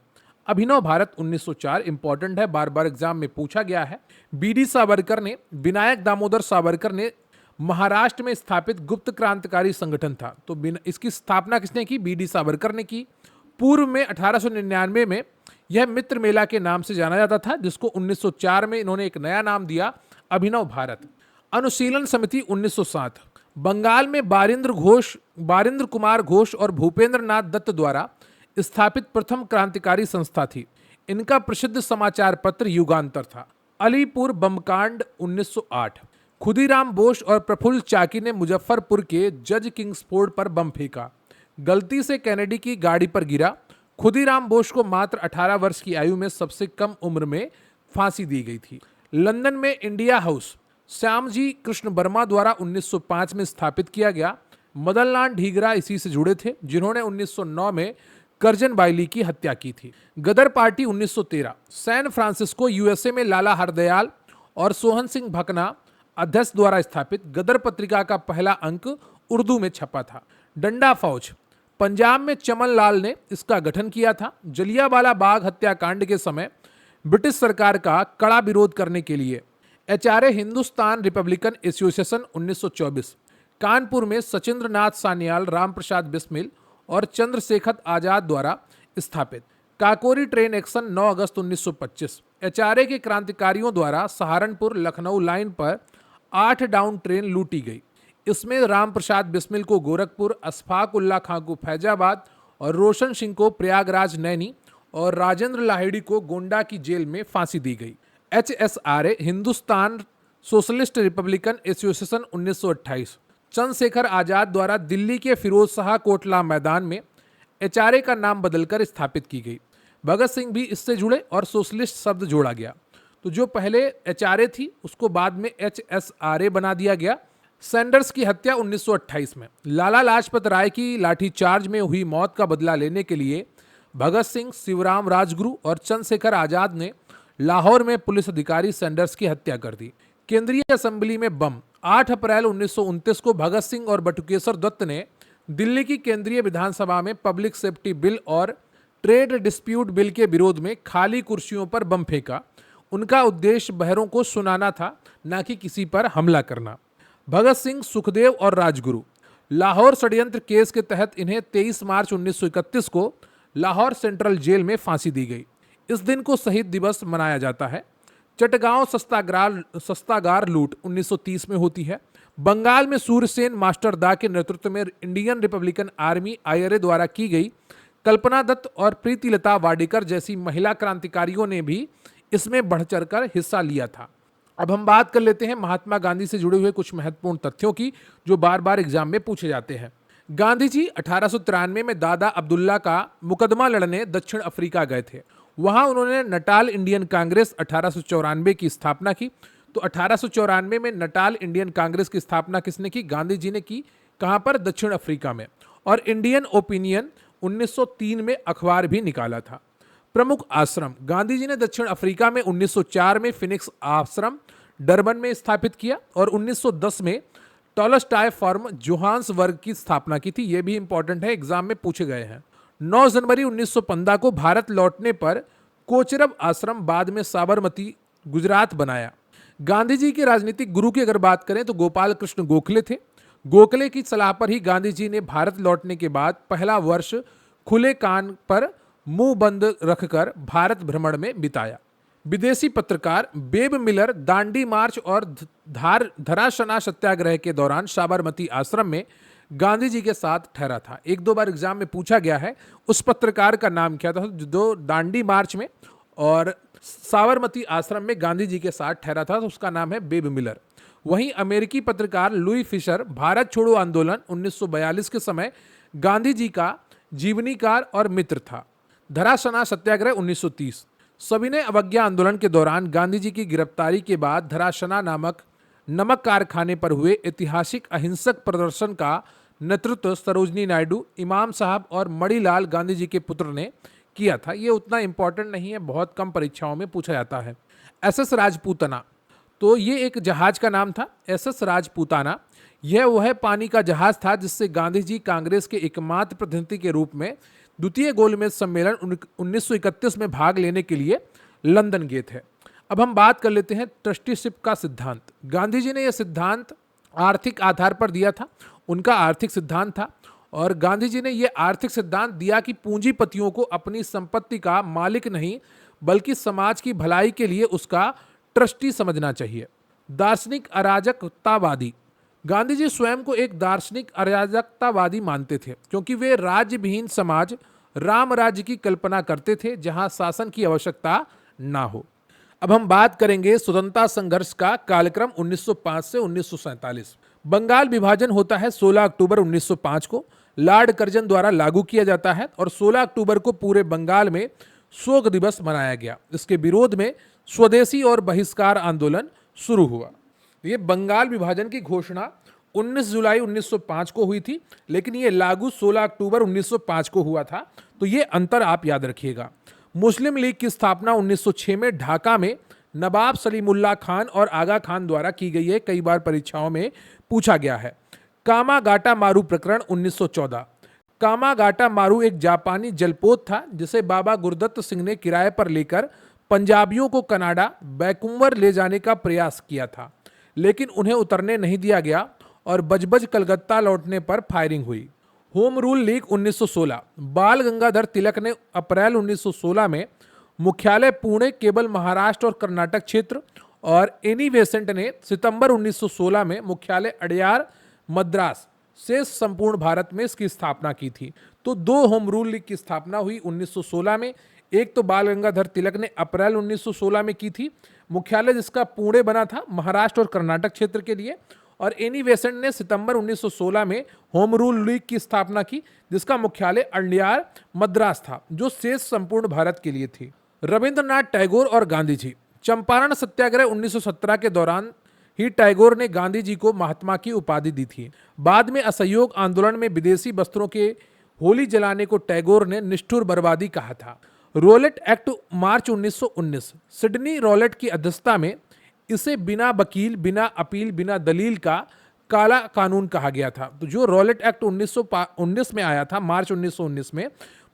अभिनव भारत 1904 इंपॉर्टेंट है, बार बार एग्जाम में पूछा गया है। बीडी सावरकर ने, विनायक दामोदर सावरकर ने महाराष्ट्र में स्थापित गुप्त क्रांतिकारी संगठन था। तो इसकी स्थापना किसने की? बीडी सावरकर ने की। पूर्व में 1899 में यह मित्र मेला के नाम से जाना जाता था, जिसको 1904 में इन्होंने एक नया नाम दिया, अभिनव भारत। अनुशीलन समिति 1907 बंगाल में बारिंद्र कुमार घोष और भूपेंद्र नाथ दत्त द्वारा स्थापित प्रथम क्रांतिकारी संस्था थी। इनका प्रसिद्ध समाचार पत्र युगांतर था। अलीपुर बमकांड 1908 खुदीराम बोस और प्रफुल्ल चाकी ने मुजफ्फरपुर के जज किंग्सफोर्ड पर बम फेंका। गलती से कैनेडी की गाड़ी पर गिरा। खुदीराम बोस को मात्र 18 वर्ष की आयु में सबसे कम उम्र में फांसी दी गई थी। लंदन में इंडिया हाउस श्यामजी कृष्ण वर्मा द्वारा 1905 में स्थापित किया गया। मदनलाल ढीगरा इसी से जुड़े थे, जिन्होंने 1909 में करजन बाइली की हत्या की थी। गदर पार्टी 1913 सैन फ्रांसिस्को यूएसए में लाला हरदयाल और सोहन सिंह भकना अध्यक्ष द्वारा स्थापित गदर पत्रिका का पहला अंक उर्दू में छपा था। डंडा फौज पंजाब में चमन लाल ने इसका गठन किया था। जलियांवाला बाग हत्याकांड के समय ब्रिटिश सरकार का कड़ा विरोध करने के लिए HRA Hindustan Republican association 1924 Kanpur में सचिंद्र नाथ सान्याल, राम प्रसाद बिस्मिल और चंद्रशेखर आजाद द्वारा स्थापित। काकोरी ट्रेन एक्शन 9 अगस्त 1925 एचआरए के क्रांतिकारियों द्वारा सहारनपुर लखनऊ लाइन पर 8 डाउन ट्रेन लूटी गई। इसमें राम प्रसाद बिस्मिल को गोरखपुर, अशफाक उल्ला खां को फैजाबाद और रोशन सिंह को प्रयागराज नैनी और राजेंद्र लाहिड़ी को गोंडा की जेल में फांसी दी गई। HSRA Hindustan Socialist Republican Association 1928 Chandrashekhar Azad द्वारा दिल्ली के फिरोज शाह कोटला मैदान में एचआरए का नाम बदलकर स्थापित की गई। भगत सिंह भी इससे जुड़े और सोशलिस्ट शब्द जोड़ा गया। तो जो पहले एचआरए थी उसको बाद में एचएसआरए बना दिया गया। सैंडर्स की हत्या 1928 में लाला लाजपत राय की लाठीचार्ज में हुई मौत का बदला लेने के लिए भगत सिंह, शिवराम राजगुरु और चंद्रशेखर आजाद ने लाहौर में पुलिस अधिकारी सैंडर्स की हत्या कर दी। केंद्रीय असेंबली में बम 8 अप्रैल 1929 को भगत सिंह और बटुकेश्वर दत्त ने दिल्ली की केंद्रीय विधानसभा में पब्लिक सेफ्टी बिल और ट्रेड डिस्प्यूट बिल के विरोध में खाली कुर्सियों पर बम फेंका। उनका उद्देश्य बहरों को सुनाना था, न कि किसी पर हमला करना। भगत सिंह, सुखदेव और राजगुरु लाहौर षड्यंत्र केस के तहत इन्हें 23 मार्च 1931 को लाहौर सेंट्रल जेल में फांसी दी गई। इस दिन को शहीद दिवस मनाया जाता है। चटगांव सस्तागार लूट 1930 में होती है। बंगाल में सूर्यसेन मास्टर दा के नेतृत्व में इंडियन रिपब्लिकन आर्मी आईआरए द्वारा की गई। कल्पना दत्त और प्रीतिलता वाडेकर जैसी महिला क्रांतिकारियों ने भी इसमें बढ़ चढ़कर हिस्सा लिया था। अब हम बात कर लेते हैं महात्मा गांधी से जुड़े हुए कुछ महत्वपूर्ण तथ्यों की, जो बार बार एग्जाम में पूछे जाते हैं। गांधी जी 1893 में दादा अब्दुल्ला का मुकदमा लड़ने दक्षिण अफ्रीका गए थे। वहां उन्होंने नटाल इंडियन कांग्रेस 1894 की स्थापना की। तो 1894 में नटाल इंडियन कांग्रेस की स्थापना किसने की? गांधी जी ने की। कहां पर? दक्षिण अफ्रीका में। और इंडियन ओपिनियन 1903 में अखबार भी निकाला था। प्रमुख आश्रम गांधी जी ने दक्षिण अफ्रीका में 1904 में फिनिक्स आश्रम डरबन में स्थापित किया और 1910 में टॉलस्टॉय फर्म जोहान्सबर्ग की स्थापना की थी। यह भी इंपॉर्टेंट है, एग्जाम में पूछे गए हैं। 9 जनवरी 1915 को भारत लौटने पर कोचरब आश्रम, बाद में साबरमती, गुजरात बनाया। गांधी जी के राजनीतिक गुरु की अगर बात करें तो गोपाल कृष्ण गोखले थे। गोखले की सलाह पर ही गांधी जी ने भारत लौटने के बाद पहला वर्ष खुले कान पर मुंह बंद रखकर भारत भ्रमण में बिताया। विदेशी पत्रकार बेब मिलर दांडी मार्च और धराशना सत्याग्रह के दौरान साबरमती आश्रम में गांधी जी के साथ ठहरा था। 1-2 बार एग्जाम में पूछा गया है उस पत्रकार का नाम क्या था जो दांडी मार्च में और साबरमती आश्रम में गांधी जी के साथ ठहरा था, तो उसका नाम है बेब मिलर। वहीं अमेरिकी पत्रकार लुई फिशर भारत छोड़ो आंदोलन 1942 के समय गांधी जी का जीवनीकार और मित्र था। धराशना सत्याग्रह 1930। सविनय अवज्ञा आंदोलन के दौरान गांधी जी की गिरफ्तारी के बाद धराशना नामक नमक कारखाने पर हुए ऐतिहासिक अहिंसक प्रदर्शन का नेतृत्व सरोजनी नायडू, इमाम साहब और मणिलाल गांधी जी के पुत्र ने किया था। ये उतना इंपॉर्टेंट नहीं है, बहुत कम परीक्षाओं में पूछा जाता है। एसएस राजपूताना, तो ये एक जहाज का नाम था, एसएस राजपूताना। यह वह पानी का जहाज था जिससे गांधी जी कांग्रेस के एकमात्र प्रतिनिधि के रूप में द्वितीय गोलमेज सम्मेलन 1931 में भाग लेने के लिए लंदन गए थे। अब हम बात कर लेते हैं ट्रस्टीशिप का सिद्धांत। गांधी जी ने यह सिद्धांत आर्थिक आधार पर दिया था, उनका आर्थिक सिद्धांत था। और गांधी जी ने यह आर्थिक सिद्धांत दिया कि पूंजीपतियों को अपनी संपत्ति का मालिक नहीं बल्कि समाज की भलाई के लिए उसका ट्रस्टी समझना चाहिए। दार्शनिक अराजकतावादी, गांधी जी स्वयं को एक दार्शनिक अराजकतावादी मानते थे क्योंकि वे राज्य विहीन समाज, राम राज्य की कल्पना करते थे जहां शासन की आवश्यकता ना हो। अब हम बात करेंगे स्वतंत्रता संघर्ष का कालक्रम 1905 से 1947। बंगाल विभाजन होता है 16 अक्टूबर 1905 को, लॉर्ड कर्जन द्वारा लागू किया जाता है और 16 अक्टूबर को पूरे बंगाल में शोक दिवस मनाया गया। इसके विरोध में स्वदेशी और बहिष्कार आंदोलन शुरू हुआ। ये बंगाल विभाजन की घोषणा 19 जुलाई 1905 को हुई थी, लेकिन ये लागू 16 अक्टूबर 1905 को हुआ था। तो ये अंतर आप याद रखिएगा। मुस्लिम लीग की स्थापना 1906 में ढाका में नवाब सलीमुल्लाह खान और आगा खान द्वारा की गई है। कई बार परीक्षाओं में पूछा गया है। कामागाटा मारू प्रकरण 1914। कामागाटा मारू एक जापानी जलपोत था जिसे बाबा गुरदत्त सिंह ने किराए पर लेकर पंजाबियों को कनाडा वैंकूवर ले जाने का प्रयास किया था, लेकिन उन्हें उतरने नहीं दिया गया और बजबज कलकत्ता लौटने पर फायरिंग हुई। Home rule league 1916। बाल गंगाधर तिलक ने अप्रैल 1916 में मुख्यालय पुणे केवल महाराष्ट्र और कर्नाटक क्षेत्र और एनी बेसेंट ने सितंबर 1916 में मुख्यालय अडयार मद्रास से संपूर्ण भारत में इसकी स्थापना की थी। तो दो होम रूल लीग की स्थापना हुई 1916 में। एक तो बाल गंगाधर तिलक ने अप्रैल 1916 में की थी, मुख्यालय जिसका पुणे बना था महाराष्ट्र और कर्नाटक क्षेत्र के लिए, और एनी बेसेंट ने सितंबर 1916 में होम रूल लीग की स्थापना की जिसका मुख्यालय अडयार मद्रास था, जो शेष संपूर्ण भारत के लिए थी। रविंद्रनाथ टैगोर और गांधी जी। चंपारण सत्याग्रह 1917 के दौरान ही टैगोर ने गांधी जी को महात्मा की उपाधि दी थी। बाद में असहयोग आंदोलन में विदेशी वस्त्रों के होली जलाने को टैगोर ने निष्ठुर बर्बादी कहा था। रॉलेट एक्ट मार्च 1919। सिडनी रॉलेट की अध्यक्षता में इसे बिना वकील, बिना अपील, बिना दलील का काला कानून कहा गया था। तो जो रॉलेट एक्ट 1919 में आया था, मार्च 1919 में,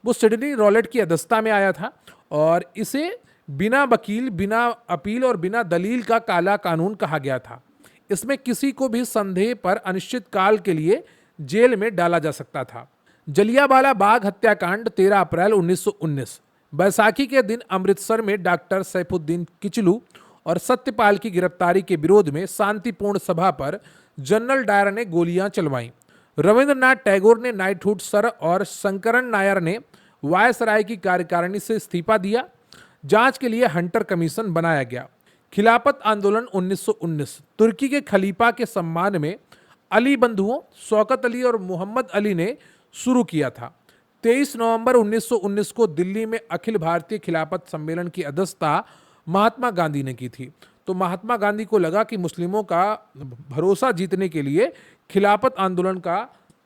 वो सिडनी रॉलेट की अध्यक्षता में आया था और इसे बिना वकील, बिना अपील और बिना दलील का काला कानून कहा गया था। इसमें किसी को भी संदेह पर अनिश्चित काल के लिए जेल में डाला जा सकता था। जलियांवाला बाग हत्याकांड 13 अप्रैल 1919। बैसाखी के दिन अमृतसर में डॉक्टर सैफुद्दीन किचलू और सत्यपाल की गिरफ्तारी के विरोध में शांतिपूर्ण सभा पर जनरल डायर ने गोलियां चलवाईं। रविंद्रनाथ टैगोर ने नाइटहुड सर और शंकरन नायर ने वायसराय की कार्यकारिणी से इस्तीफा दिया। जांच के लिए हंटर कमीशन बनाया गया। खिलाफत आंदोलन 1919। तुर्की के खलीफा के सम्मान में अली बंधुओं शौकत अली और मोहम्मद अली ने शुरू किया था। 23 नवंबर 1919 को दिल्ली में अखिल भारतीय खिलाफत सम्मेलन की अध्यक्षता महात्मा गांधी ने की थी। तो महात्मा गांधी को लगा कि मुस्लिमों का भरोसा जीतने के लिए खिलाफत आंदोलन का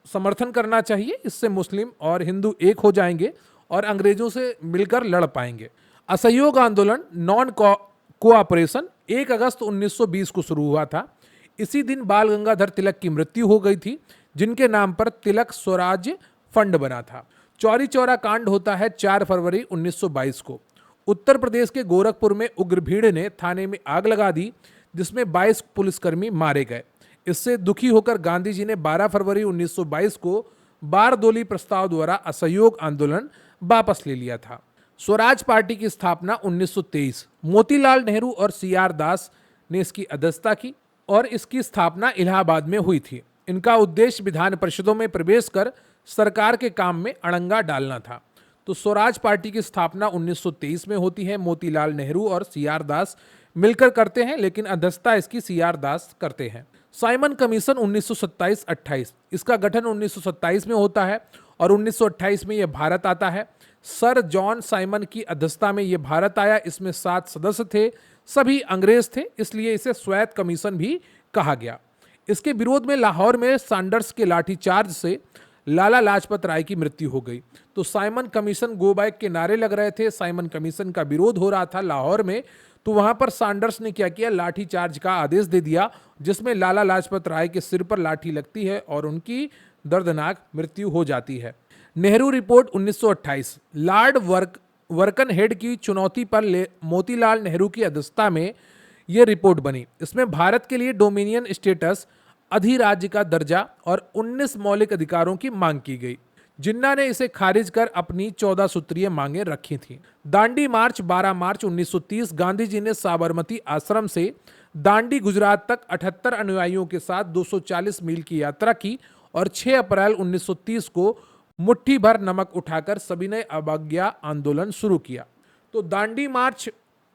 समर्थन करना चाहिए, इससे मुस्लिम और हिंदू एक हो जाएंगे और अंग्रेजों से मिलकर लड़ पाएंगे। असहयोग आंदोलन नॉन कोऑपरेशन 1 अगस्त 1920 को शुरू हुआ था। इसी दिन बाल गंगाधर तिलक की मृत्यु हो गई थी, जिनके नाम पर तिलक स्वराज फंड बना था। चौरी चौरा कांड होता है 4 फरवरी 1922 को। उत्तर प्रदेश के गोरखपुर में उग्र भीड़ ने थाने में आग लगा दी, जिसमें 22 पुलिसकर्मी मारे गए। इससे दुखी होकर गांधी जी ने 12 फरवरी 1922 को बारदोली प्रस्ताव द्वारा असहयोग आंदोलन वापस ले लिया था। स्वराज पार्टी की स्थापना 1923। मोतीलाल नेहरू और CR दास ने इसकी अध्यक्षता की और इसकी स्थापना इलाहाबाद में हुई थी। इनका उद्देश्य विधान परिषदों में प्रवेश कर सरकार के काम में अड़ंगा डालना था। तो स्वराज पार्टी की स्थापना 1923 में होती है। मोतीलाल नेहरू और CR दास मिलकर करते हैं, लेकिन अध्यक्षता इसकी CR दास करते हैं। Simon commission 1927-28। इसका गठन 1927 में होता है और 1928 में यह भारत आता है। सर जॉन साइमन की अध्यक्षता में यह भारत आया। इसमें 7 सदस्य थे, सभी अंग्रेज थे, इसलिए इसे स्वायत्त कमीशन भी कहा गया। इसके विरोध में लाहौर में सैंडर्स के लाठीचार्ज से लाला लाजपत राय की मृत्यु हो गई। तो साइमन कमीशन गो बैक के नारे लग रहे थे। साइमन कमीशन का विरोध हो रहा था लाहौर में, तो वहां पर सैंडर्स ने क्या किया, लाठीचार्ज का आदेश दे दिया, जिसमें लाला लाजपत राय के सिर पर लाठी लगती है और उनकी दर्दनाक मृत्यु हो जाती है। नेहरू रिपोर्ट 1928। लॉर्ड वर्कन हेड की चुनौती पर मोतीलाल नेहरू की अध्यक्षता में यह रिपोर्ट बनी। इसमें भारत के लिए डोमिनियन स्टेटस, अधिराज्य का दर्जा और 19 मौलिक अधिकारों की मांग की गई। जिन्ना ने इसे खारिज कर अपनी 14 सूत्रीय मांगें रखी थीं। दांडी मार्च 12 मार्च 1930। गांधी जी ने साबरमती आश्रम से दांडी गुजरात तक 78 अनुयायियों के साथ 240 मील की यात्रा की और 6 अप्रैल 1930 को मुट्ठी भर नमक उठाकर सविनय अवज्ञा आंदोलन शुरू किया। तो दांडी मार्च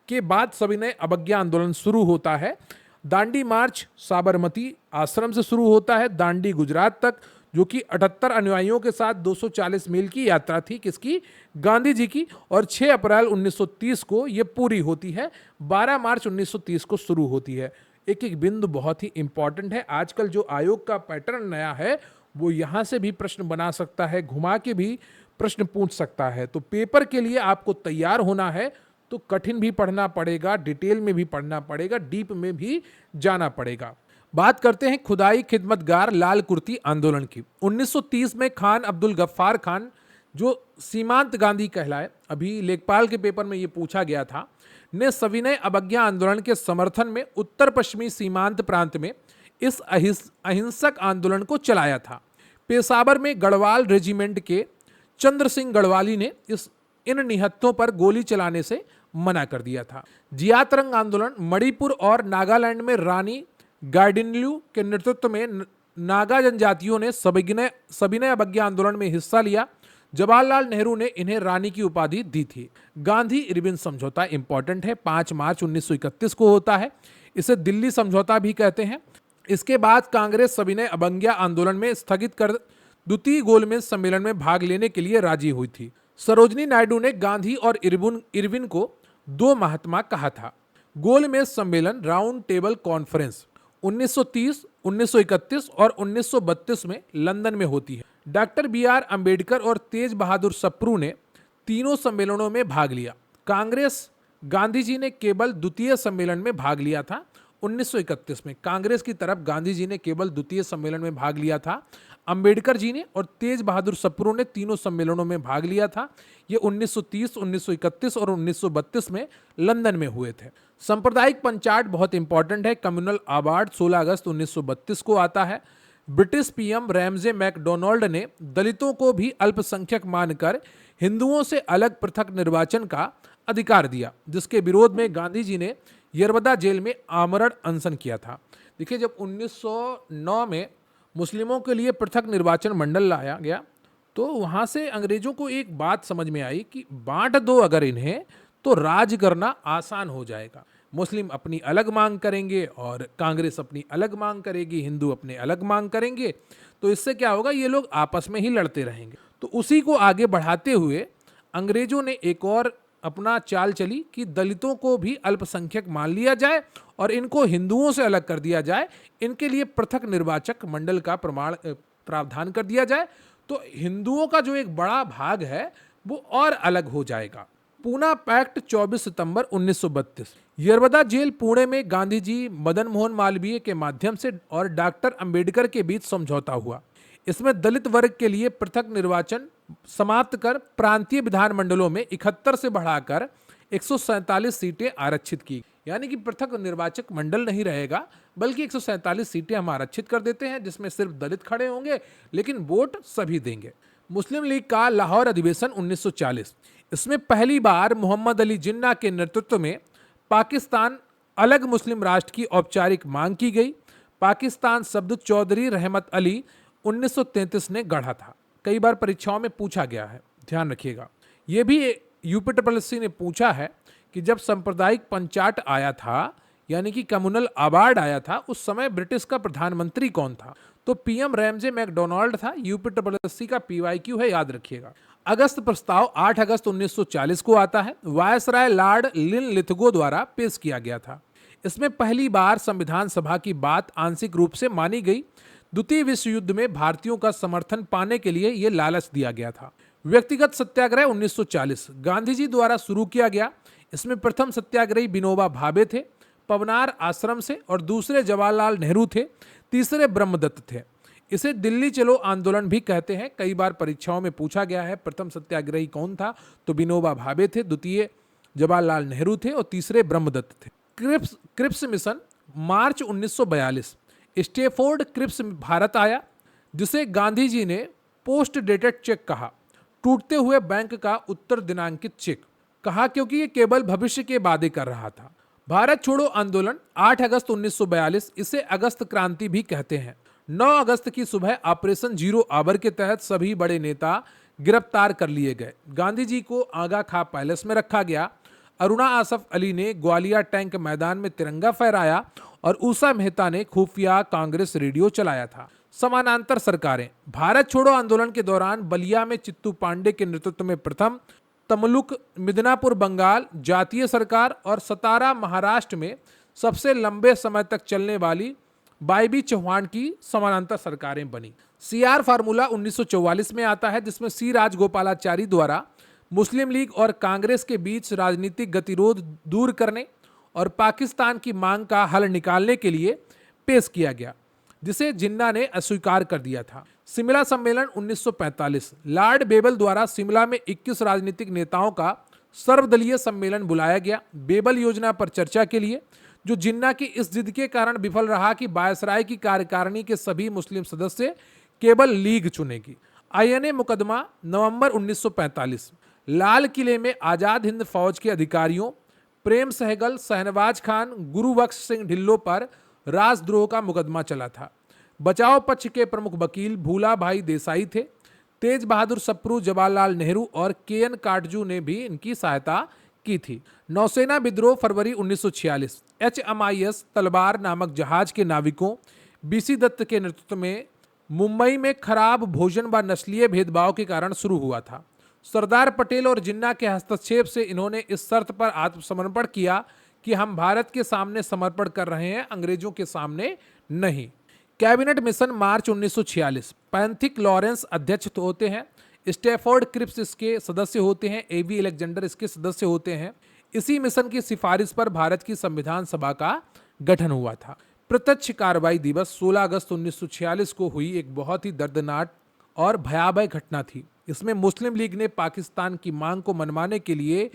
के बाद सविनय अवज्ञा आंदोलन शुरू होता है। दांडी मार्च साबरमती आश्रम से शुरू होता है दांडी गुजरात तक, जो कि 78 अनुयायियों के साथ 240 मील की यात्रा थी, किसकी? गांधी जी की। और 6 अप्रैल 1930 को ये पूरी होती है। 12 मार्च 1930 को शुरू होती है। एक एक बिंदु बहुत ही इंपॉर्टेंट है। आजकल जो आयोग का पैटर्न नया है वो यहाँ से भी प्रश्न बना सकता है, घुमा के भी प्रश्न पूछ सकता है। तो पेपर के लिए आपको तैयार होना है तो कठिन भी पढ़ना पड़ेगा, डिटेल में भी पढ़ना पड़ेगा, डीप में भी जाना पड़ेगा। बात करते हैं खुदाई खिदमतगार लाल कुर्ती आंदोलन की। 1930 में खान अब्दुल गफ्फार खान, जो सीमांत गांधी कहलाए, अभी लेखपाल के पेपर में ये पूछा गया था, ने सविनय अवज्ञा आंदोलन के समर्थन में उत्तर पश्चिमी सीमांत प्रांत में इस अहिंसक आंदोलन को चलाया था। पेशावर में गढ़वाल रेजिमेंट के चंद्र सिंह गढ़वाली ने इन निहत्थों पर गोली चलाने से मना कर दिया था। जियातरंग आंदोलन मणिपुर और नागालैंड में रानी गार्डिनल्यू के नेतृत्व में नागा जनजातियों ने सविनय अवज्ञा आंदोलन में हिस्सा लिया। जवाहरलाल नेहरू ने इन्हें रानी की उपाधि दी थी। गांधी इरविन समझौता इंपॉर्टेंट है, 5 मार्च 1931 को होता है। इसे दिल्ली समझौता भी कहते हैं। इसके बाद कांग्रेस सविनय अवज्ञा आंदोलन में स्थगित कर द्वितीय गोलमेज सम्मेलन में भाग लेने के लिए राजी हुई थी। सरोजनी नायडू ने गांधी और इरविन को दो महात्मा कहा था। गोलमेज सम्मेलन राउंड टेबल कॉन्फ्रेंस 1930, 1931 और 1932 में लंदन में होती है। डॉक्टर BR अंबेडकर और तेज बहादुर सप्रू ने तीनों सम्मेलनों में भाग लिया। कांग्रेस गांधी जी ने केवल द्वितीय सम्मेलन में भाग लिया था। 1931 में कांग्रेस की तरफ गांधी जी ने केवल द्वितीय सम्मेलन में भाग लिया था। अंबेडकर जी ने और तेज बहादुर सप्रू ने तीनों सम्मेलनों में भाग लिया था। ये 1930, 1931 और 1932 में लंदन में हुए थे। सांप्रदायिक पंचायत बहुत इंपॉर्टेंट है। कम्युनल अवार्ड 16 अगस्त 1932 को आता है। ब्रिटिश PM रैमजे मैकडोनाल्ड ने दलितों को भी अल्पसंख्यक मानकर हिंदुओं से अलग पृथक निर्वाचन का अधिकार दिया, जिसके विरोध में गांधी जी ने यरवदा जेल में आमरण अनशन किया था। देखिए, जब 1909 में मुस्लिमों के लिए पृथक निर्वाचन मंडल लाया गया तो वहां से अंग्रेजों को एक बात समझ में आई कि बांट दो अगर इन्हें तो राज करना आसान हो जाएगा। मुस्लिम अपनी अलग मांग करेंगे और कांग्रेस अपनी अलग मांग करेगी, हिंदू अपने अलग मांग करेंगे, तो इससे क्या होगा, ये लोग आपस में ही लड़ते रहेंगे। तो उसी को आगे बढ़ाते हुए अंग्रेजों ने एक और अपना चाल चली कि दलितों को भी अल्पसंख्यक मान लिया जाए और इनको हिंदुओं से अलग कर दिया जाए। इनके लिए पृथक निर्वाचक मंडल का प्रावधान कर दिया जाए, तो हिंदुओं का जो एक बड़ा भाग है वो और अलग हो जाएगा। पूना पैक्ट 24 सितंबर 1932। यरवदा जेल पुणे में गांधी जी, मदन मोहन मालवीय के माध्यम से और डॉक्टर अंबेडकर के बीच समझौता हुआ। इसमें दलित वर्ग के लिए पृथक निर्वाचन समाप्त कर प्रांतीय विधानमंडलों में 71 से बढ़ाकर 147 सीटें आरक्षित की। यानी कि पृथक निर्वाचक मंडल नहीं रहेगा, बल्कि 147 सीटें हम आरक्षित कर देते हैं, जिसमें सिर्फ दलित खड़े होंगे, लेकिन वोट सभी देंगे। मुस्लिम लीग का लाहौर अधिवेशन 1940। इसमें पहली बार मोहम्मद अली जिन्ना के नेतृत्व में पाकिस्तान अलग मुस्लिम राष्ट्र की औपचारिक मांग की गई। पाकिस्तान शब्द चौधरी रहमत अली 1933 ने गढ़ा था। कई बार परीक्षाओं में पूछा गया है, ध्यान रखिएगा। यह भी यूपीएससी ने पूछा है कि जब सांप्रदायिक पंचायत आया था, यानी कि कम्युनल अवार्ड आया था, उस समय ब्रिटिश का प्रधानमंत्री कौन था? तो PM रैमजे मैकडोनाल्ड था। यूपीएससी का PYQ है, याद रखिएगा। अगस्त प्रस्ताव 8 अगस्त 1940 को आता है। वायसराय लॉर्ड लिनलिथगो द्वारा पेश किया गया था। इसमें पहली बार संविधान सभा की बात आंशिक रूप से मानी गई। द्वितीय विश्व युद्ध में भारतीयों का समर्थन पाने के लिए यह लालच दिया गया था। व्यक्तिगत सत्याग्रह 1940 गांधी जी द्वारा शुरू किया गया। इसमें प्रथम सत्याग्रही विनोबा भावे थे, पवनार आश्रम से, और दूसरे जवाहरलाल नेहरू थे, तीसरे ब्रह्मदत्त थे। इसे दिल्ली चलो आंदोलन भी कहते हैं। कई बार परीक्षाओं में पूछा गया है प्रथम सत्याग्रही कौन था, तो विनोबा भावे थे, द्वितीय जवाहरलाल नेहरू थे और तीसरे ब्रह्मदत्त थे। क्रिप्स मिशन मार्च 1942। स्टेफोर्ड क्रिप्स भारत आया, जिसे गांधी जी ने पोस्ट डेटेड चेक कहा। टूटते हुए बैंक का उत्तर दिनांकित चेक कहा, क्योंकि ये केवल भविष्य के वादे कर रहा था। भारत छोड़ो आंदोलन 8 अगस्त 1942, इसे अगस्त क्रांति भी कहते हैं। 9 अगस्त की सुबह ऑपरेशन जीरो आवर के तहत सभी बड़े नेता गिरफ्तार कर लिए गए। गांधी जी को आगा खां पैलेस में रखा गया। अरुणा आसफ अली ने ग्वालियर टैंक मैदान में तिरंगा फहराया और उषा मेहता ने खुफिया कांग्रेस रेडियो चलाया था। समानांतर सरकारें। भारत छोड़ो आंदोलन के दौरान बलिया में चित्तू पांडे के नेतृत्व में प्रथम, तमलुक मिदनापुर बंगाल जातीय सरकार और सतारा महाराष्ट्र में सबसे लंबे समय तक चलने वाली वाईबी चौहान की समानांतर सरकारें बनी। सीआर फार्मूला 1944 में आता है, जिसमें सी राजगोपालाचारी द्वारा मुस्लिम लीग और कांग्रेस के बीच राजनीतिक गतिरोध दूर करने और पाकिस्तान की मांग का हल निकालने के लिए पेश किया गया, जिसे जिन्ना ने अस्वीकार कर दिया था। शिमला सम्मेलन 1945। लॉर्ड बेबल द्वारा शिमला में 21 राजनीतिक नेताओं का सर्वदलीय सम्मेलन बुलाया गया बेबल योजना पर चर्चा के लिए, जो जिन्ना की इस जिद के कारण विफल रहा कि वायसराय की कार्यकारिणी के सभी मुस्लिम सदस्य केवल लीग चुनेगी। आईएनए मुकदमा नवंबर 1945। लाल किले में आजाद हिंद फौज के अधिकारियों प्रेम सहगल, शहनवाज खान, गुरुबख्श सिंह ढिल्लों पर राजद्रोह का मुकदमा चला था। बचाव पक्ष के प्रमुख वकील भूला भाई देसाई थे। तेज बहादुर सप्रू, जवाहरलाल नेहरू और केएन काटजू ने भी इनकी सहायता की थी। नौसेना विद्रोह फरवरी 1946। HMIS तलवार नामक जहाज के नाविकों बीसी दत्त के नेतृत्व में मुंबई में खराब भोजन व नस्लीय भेदभाव के कारण शुरू हुआ था। सरदार पटेल और जिन्ना के हस्तक्षेप से इन्होंने इस शर्त पर आत्मसमर्पण किया कि हम भारत के सामने समर्पण कर रहे हैं, अंग्रेजों के सामने नहीं। कैबिनेट मिशन मार्च 1946। पैंथिक लॉरेंस अध्यक्ष होते हैं, स्टैफोर्ड क्रिप्स इसके सदस्य होते हैं, एवी अलेक्जेंडर इसके सदस्य होते हैं। इसी मिशन की सिफारिश पर भारत की संविधान सभा का गठन हुआ था। प्रत्यक्ष कार्रवाई दिवस 16 अगस्त 1946 को हुई एक बहुत ही दर्दनाक और भयावह घटना थी। इसमें मुस्लिम लीग ने पाकिस्तान की मांग को मनवाने के लिए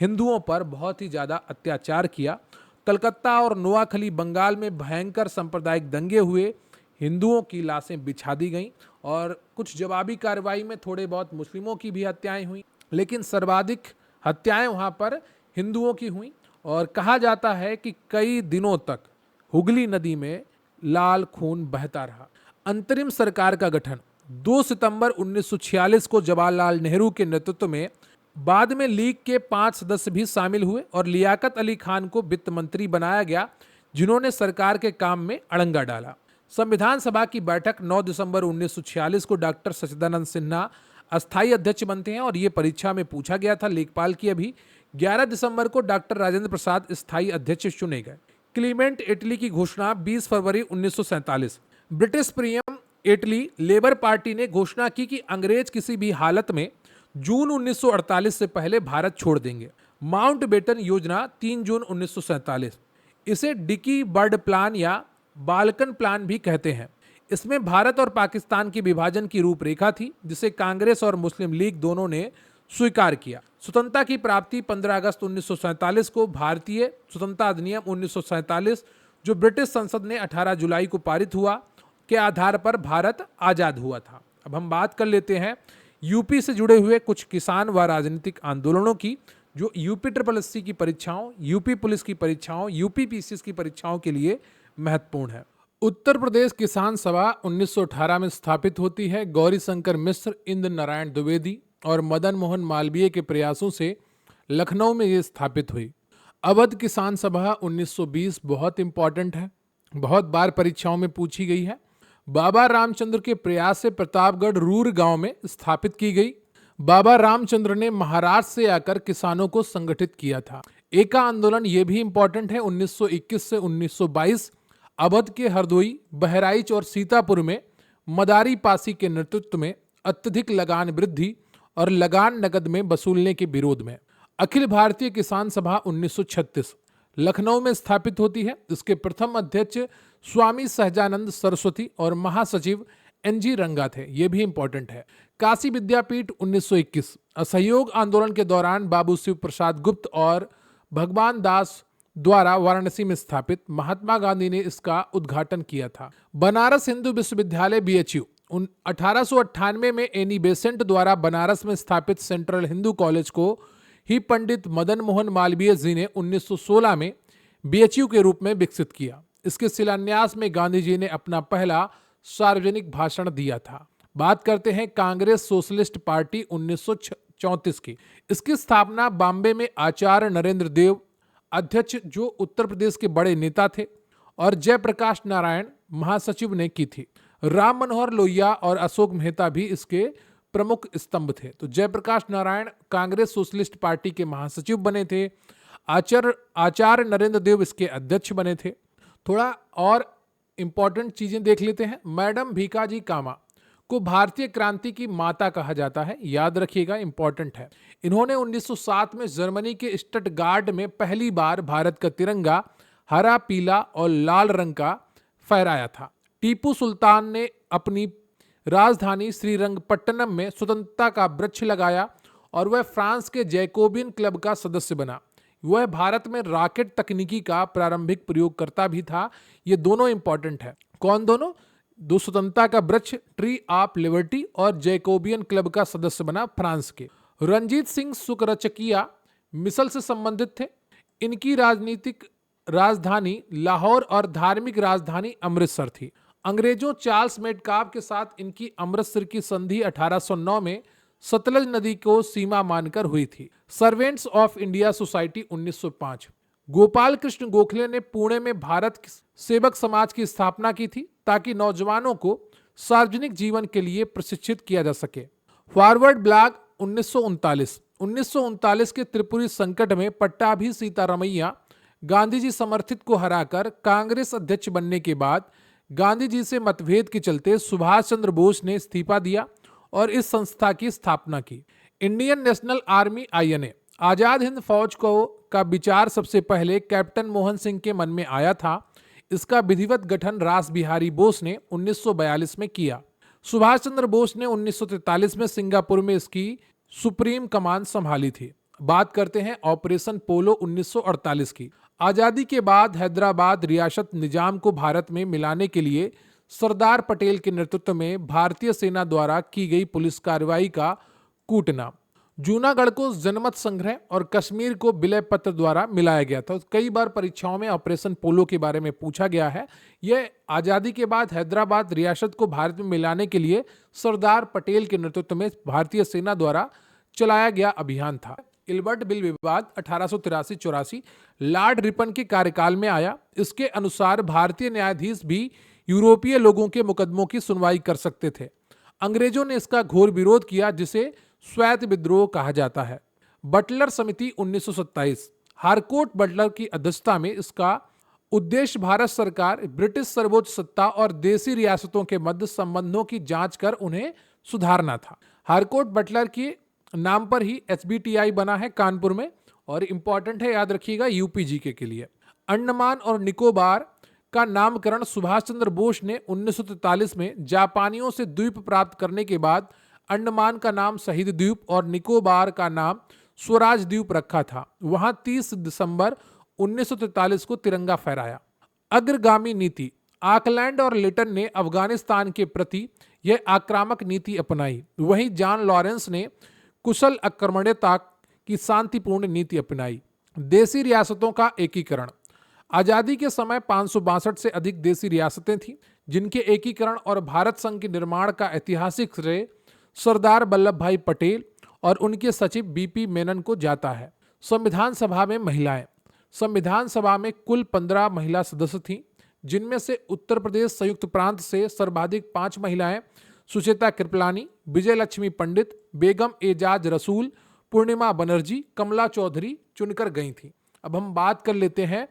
हिंदुओं पर बहुत ही ज़्यादा अत्याचार किया। कलकत्ता और नोआखली बंगाल में भयंकर सांप्रदायिक दंगे हुए, हिंदुओं की लाशें बिछा दी गईं और कुछ जवाबी कार्रवाई में थोड़े बहुत मुस्लिमों की भी हत्याएं हुई, लेकिन सर्वाधिक हत्याएं वहां पर हिंदुओं की हुई। और कहा जाता है कि कई दिनों तक हुगली नदी में लाल खून बहता रहा। अंतरिम सरकार का गठन 2 सितंबर 1946 को जवाहरलाल नेहरू के नेतृत्व में, बाद में लीग के 5 सदस्य भी शामिल हुए और लियाकत अली खान को वित्त मंत्री बनाया गया, जिन्होंने सरकार के काम में अड़ंगा डाला। संविधान सभा की बैठक 9 दिसंबर 1946 को डॉक्टर सच्चिदानंद सिन्हा अस्थायी अध्यक्ष बनते हैं और ये परीक्षा में पूछा गया था, लेखपाल की। अभी 11 दिसंबर को डॉक्टर राजेंद्र प्रसाद स्थायी अध्यक्ष चुने गए। क्लीमेंट एटली की घोषणा 20 फरवरी 1947। ब्रिटिश प्रीमियम एटली लेबर पार्टी ने घोषणा की कि अंग्रेज किसी भी हालत में जून 1948 से पहले भारत छोड़ देंगे। माउंटबेटन योजना 3 जून 1947। इसे डिकी बर्ड प्लान या बाल्कन प्लान भी कहते हैं। इसमें भारत और पाकिस्तान के विभाजन की रूपरेखा थी, जिसे कांग्रेस और मुस्लिम लीग दोनों ने स्वीकार किया। स्वतंत्रता की प्राप्ति 15 अगस्त 1947 को भारतीय स्वतंत्रता अधिनियम 1947, जो ब्रिटिश संसद ने 18 जुलाई को पारित हुआ, के आधार पर भारत आजाद हुआ था। अब हम बात कर लेते हैं यूपी से जुड़े हुए कुछ किसान व राजनीतिक आंदोलनों की, जो यूपी SSSC की परीक्षाओं, यूपी पुलिस की परीक्षाओं, यूपी PCS की परीक्षाओं के लिए महत्वपूर्ण है। उत्तर प्रदेश किसान सभा 1918 में स्थापित होती है। गौरी शंकर मिश्र, इंद्र नारायण द्विवेदी और मदन मोहन मालवीय के प्रयासों से लखनऊ में ये स्थापित हुई। अवध किसान सभा 1920 बहुत इंपॉर्टेंट है, बहुत बार परीक्षाओं में पूछी गई है। बाबा रामचंद्र के प्रयास से प्रतापगढ़ रूर गांव में स्थापित की गई। बाबा रामचंद्र ने महाराष्ट्र से आकर किसानों को संगठित किया था। एका आंदोलन ये भी इंपॉर्टेंट है, 1921 से 1922। अवध के हरदोई, बहराइच और सीतापुर में मदारी पासी के नेतृत्व में अत्यधिक लगान वृद्धि और लगान नकद में वसूलने के विरोध में। अखिल भारतीय किसान सभा 1936 लखनऊ में स्थापित होती है। इसके प्रथम अध्यक्ष स्वामी सहजानंद सरस्वती और महासचिव NG रंगा थे, ये भी इंपॉर्टेंट है। काशी विद्यापीठ 1921। असहयोग आंदोलन के दौरान बाबू शिव प्रसाद गुप्त और भगवान दास द्वारा वाराणसी में स्थापित, महात्मा गांधी ने इसका उद्घाटन किया था। बनारस हिंदू विश्वविद्यालय BHU 1898 में एनी बेसेंट द्वारा बनारस में स्थापित सेंट्रल हिंदू कॉलेज को ही पंडित मदन मोहन मालवीय जी ने 1916 में BHU के रूप में विकसित किया। इसके शिलान्यास में गांधी जी ने अपना पहला सार्वजनिक भाषण दिया था। बात करते हैं कांग्रेस सोशलिस्ट पार्टी 1934 की। इसकी स्थापना बॉम्बे में आचार्य नरेंद्र देव अध्यक्ष, जो उत्तर प्रदेश के बड़े नेता थे, और जयप्रकाश नारायण महासचिव ने की थी। राम मनोहर लोहिया और अशोक मेहता भी इसके प्रमुख स्तंभ थे। तो जयप्रकाश नारायण कांग्रेस सोशलिस्ट पार्टी के महासचिव बने थे। आचार्य नरेंद्र देव इसके अध्यक्ष बने थे। थोड़ा और इंपॉर्टेंट चीजें देख लेते हैं। मैडम भीकाजी कामा को भारतीय क्रांति की माता कहा जाता है, याद रखिएगा, इंपॉर्टेंट है। इन्होंने 1907 में जर्मनी के स्टटगार्ड में पहली बार भारत का तिरंगा हरा, पीला और लाल रंग का फहराया था। टीपू सुल्तान ने अपनी राजधानी श्रीरंगपट्टनम में स्वतंत्रता का वृक्ष लगाया और वह फ्रांस के जैकोबियन क्लब का सदस्य बना। वह भारत में रॉकेट तकनीकी का प्रारंभिक प्रयोगकर्ता भी था। ये दोनों इंपॉर्टेंट है। कौन दोनों? दो स्वतंत्रता का वृक्ष ट्री ऑफ लिबर्टी और जैकोबियन क्लब का सदस्य बना फ्रांस के। रणजीत सिंह सुकरचकिया मिसल से संबंधित थे। इनकी राजनीतिक राजधानी लाहौर और धार्मिक राजधानी अमृतसर थी। अंग्रेजों चार्ल्स मेडकाफ के साथ इनकी अमृतसर की संधि 1809 में सतलज नदी को सीमा मानकर हुई थी। Servants of India society 1905। Gopal Krishna Gokhale ने पुणे में भारत सेवक समाज की स्थापना की थी ताकि नौजवानों को सार्वजनिक जीवन के लिए प्रशिक्षित किया जा सके। फॉरवर्ड ब्लॉक 1939 के त्रिपुरी संकट में पट्टाभी सीतारमैया गांधी जी समर्थित को हराकर कांग्रेस अध्यक्ष बनने के बाद गांधी जी से मतभेद के चलते सुभाष चंद्र बोस ने इस्तीफा दिया और इस संस्था की स्थापना की। Indian national army INA, Azad Hind फौज का विचार सबसे पहले कैप्टन मोहन सिंह के मन में आया था। इसका विधिवत गठन रास बिहारी बोस ने 1942 में किया। सुभाष चंद्र बोस ने 1943 में सिंगापुर में इसकी सुप्रीम कमान संभाली थी। बात करते हैं ऑपरेशन पोलो 1948 की। आजादी के बाद हैदराबाद रियासत निजाम को भारत में मिलाने के लिए सरदार पटेल के नेतृत्व में भारतीय सेना द्वारा की गई पुलिस कार्रवाई का कूटनाम। जूनागढ़ को जनमत संग्रह और कश्मीर को विलय पत्र द्वारा मिलाया गया था। कई बार परीक्षाओं में ऑपरेशन पोलो के बारे में पूछा गया है। यह आजादी के बाद हैदराबाद रियासत को भारत में मिलाने के लिए सरदार पटेल के नेतृत्व में भारतीय सेना द्वारा चलाया गया अभियान था। इल्बर्ट बिल विवाद 1883-84 लॉर्ड रिपन के कार्यकाल में आया। इसके अनुसार भारतीय न्यायाधीश भी यूरोपीय लोगों के मुकदमों की सुनवाई कर सकते थे। अंग्रेजों ने इसका घोर विरोध किया, जिसे श्वेत विद्रोह कहा जाता है। बटलर समिति 1927, हारकोर्ट बटलर की अध्यक्षता में इसका उद्देश्य भारत सरकार, ब्रिटिश सर्वोच्च सत्ता और देशी रियासतों के मध्य संबंधों की जांच कर उन्हें सुधारना था। हारकोर्ट बटलर के नाम पर ही HBTI बना है कानपुर में, और इंपॉर्टेंट है, याद रखिएगा, UPGK के लिए। अंडमान और निकोबार का नामकरण सुभाष चंद्र बोस ने 1943 में जापानियों से द्वीप प्राप्त करने के बाद अंडमान का नाम शहीद द्वीप और निकोबार का नाम स्वराज द्वीप रखा था। वहां 30 दिसंबर 1943 को तिरंगा फहराया। अग्रगामी नीति। ऑकलैंड और लिटन ने अफगानिस्तान के प्रति यह आक्रामक नीति अपनाई। वहीं जॉन लॉरेंस ने कुशल आक्रमणता की शांतिपूर्ण नीति अपनाई। देशी रियासतों का एकीकरण। आजादी के समय 562 से अधिक देशी रियासतें थीं, जिनके एकीकरण और भारत संघ के निर्माण का ऐतिहासिक श्रेय सरदार वल्लभ भाई पटेल और उनके सचिव BP मेनन को जाता है। संविधान सभा में महिलाएं। संविधान सभा में कुल 15 महिला सदस्य थीं, जिनमें से उत्तर प्रदेश संयुक्त प्रांत से सर्वाधिक 5 महिलाएं सुचेता कृपलानी, विजय लक्ष्मी पंडित, बेगम एजाज रसूल, पूर्णिमा बनर्जी, कमला चौधरी चुनकर गई थीं। अब हम बात कर लेते हैं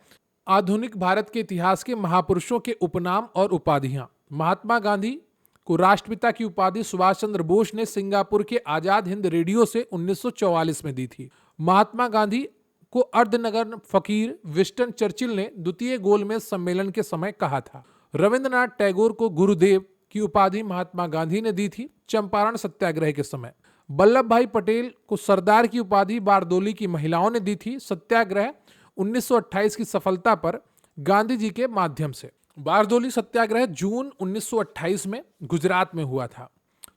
आधुनिक भारत के इतिहास के महापुरुषों के उपनाम और उपाधियां। महात्मा गांधी को राष्ट्रपिता की उपाधि सुभाष चंद्र बोस ने सिंगापुर के आजाद हिंद रेडियो से 1944 में दी थी। महात्मा गांधी को अर्धनगर फकीर विंस्टन चर्चिल ने द्वितीय गोलमेज सम्मेलन के समय कहा था। रविंद्रनाथ टैगोर को गुरुदेव की उपाधि महात्मा गांधी ने दी थी चंपारण सत्याग्रह के समय। वल्लभ भाई पटेल को सरदार की उपाधि बारदोली की महिलाओं ने दी थी सत्याग्रह 1928 की सफलता पर गांधी जी के माध्यम से। बारदोली सत्याग्रह जून 1928 में गुजरात में हुआ था।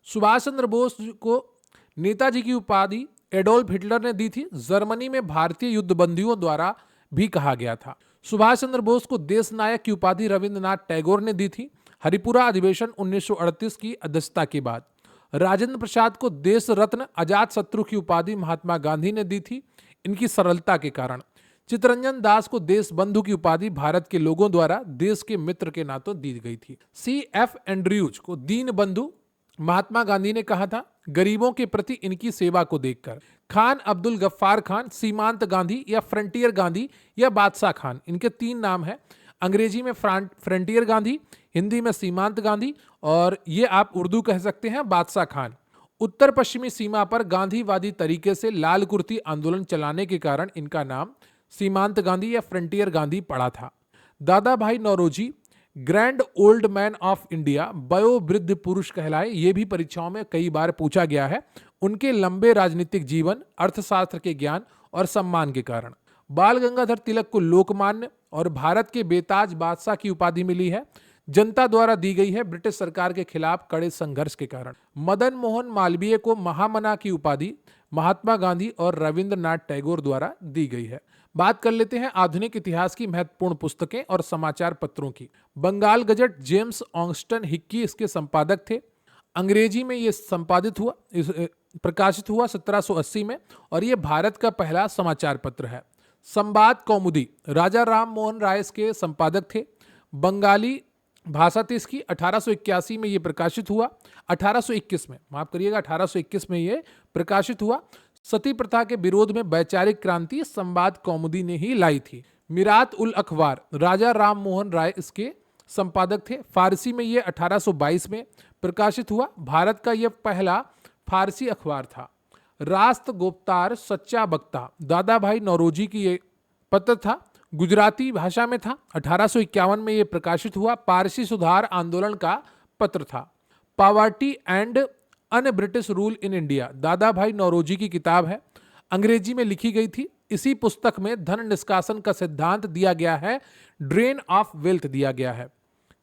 सुभाष चंद्र बोस को नेताजी की उपाधि एडोल्फ हिटलर ने दी थी। जर्मनी में भारतीय युद्धबंदियों द्वारा भी कहा गया था। सुभाष चंद्र बोस को देश नायक की उपाधि रविंद्रनाथ टैगोर ने दी थी हरिपुरा अधिवेशन 1938 की अध्यक्षता के बाद। राजेंद्र प्रसाद को देश रत्न अजात शत्रु की उपाधि महात्मा गांधी ने दी थी इनकी सरलता के कारण। चित्तरंजन दास को देश बंधु की उपाधि भारत के लोगों द्वारा देश के मित्र के नातों दी गई थी। C.F. एंड्रयूज को दीन बंधु महात्मा गांधी ने कहा था गरीबों के प्रति इनकी सेवा को देखकर। खान अब्दुल गफ्फार खान, सीमांत गांधी या फ्रंटियर गांधी या बादशाह खान, इनके 3 नाम हैं। अंग्रेजी में फ्रंटियर गांधी, हिंदी में सीमांत गांधी और ये आप उर्दू कह सकते हैं बादशाह खान। उत्तर पश्चिमी सीमा पर गांधीवादी तरीके से लाल कुर्ती आंदोलन चलाने के कारण इनका नाम सीमांत गांधी या फ्रंटियर गांधी पड़ा था। Dadabhai Naoroji grand old man of India, वयोवृद्ध पुरुष कहलाए, ये भी परीक्षाओं में कई बार पूछा गया है उनके लंबे राजनीतिक जीवन, अर्थशास्त्र के ज्ञान और सम्मान के कारण। बाल गंगाधर तिलक को लोकमान्य और भारत के बेताज बादशाह की उपाधि मिली है, जनता द्वारा दी गई है ब्रिटिश सरकार के खिलाफ कड़े संघर्ष के कारण। मदन मोहन मालवीय को महामना की उपाधि महात्मा गांधी और रविंद्रनाथ टैगोर द्वारा दी गई है। बात कर लेते हैं आधुनिक इतिहास की महत्वपूर्ण पुस्तकें और समाचार पत्रों की। Bengal gazette James Augustus Hicky इसके संपादक थे। अंग्रेजी में ये प्रकाशित हुआ 1780 में और ये भारत का पहला समाचार पत्र है। संवाद कौमुदी राजा राम मोहन राय इसके संपादक थे। बंगाली भाषा थी इसकी। 1881 में ये प्रकाशित हुआ। 1821 में, माफ करिएगा, 1821 में ये प्रकाशित हुआ। सती प्रथा के विरोध में वैचारिक क्रांति संवाद कौमुदी ने ही लाई थी। मिरात उल अखबार राजा राम मोहन राय इसके संपादक थे। फारसी में ये 1822 में प्रकाशित हुआ। भारत का यह पहला फारसी अखबार था। रास्त गोप्तार सच्चा बक्ता दादा भाई नौरोजी की ये पत्र था, गुजराती भाषा में था। 1851 में ये प्रकाशित हुआ। पारसी सुधार आंदोलन का पत्र था। Poverty and un British rule in India दादा भाई नौरोजी की किताब है, अंग्रेजी में लिखी गई थी। इसी पुस्तक में धन निष्कासन का सिद्धांत दिया गया है, ड्रेन ऑफ वेल्थ दिया गया है।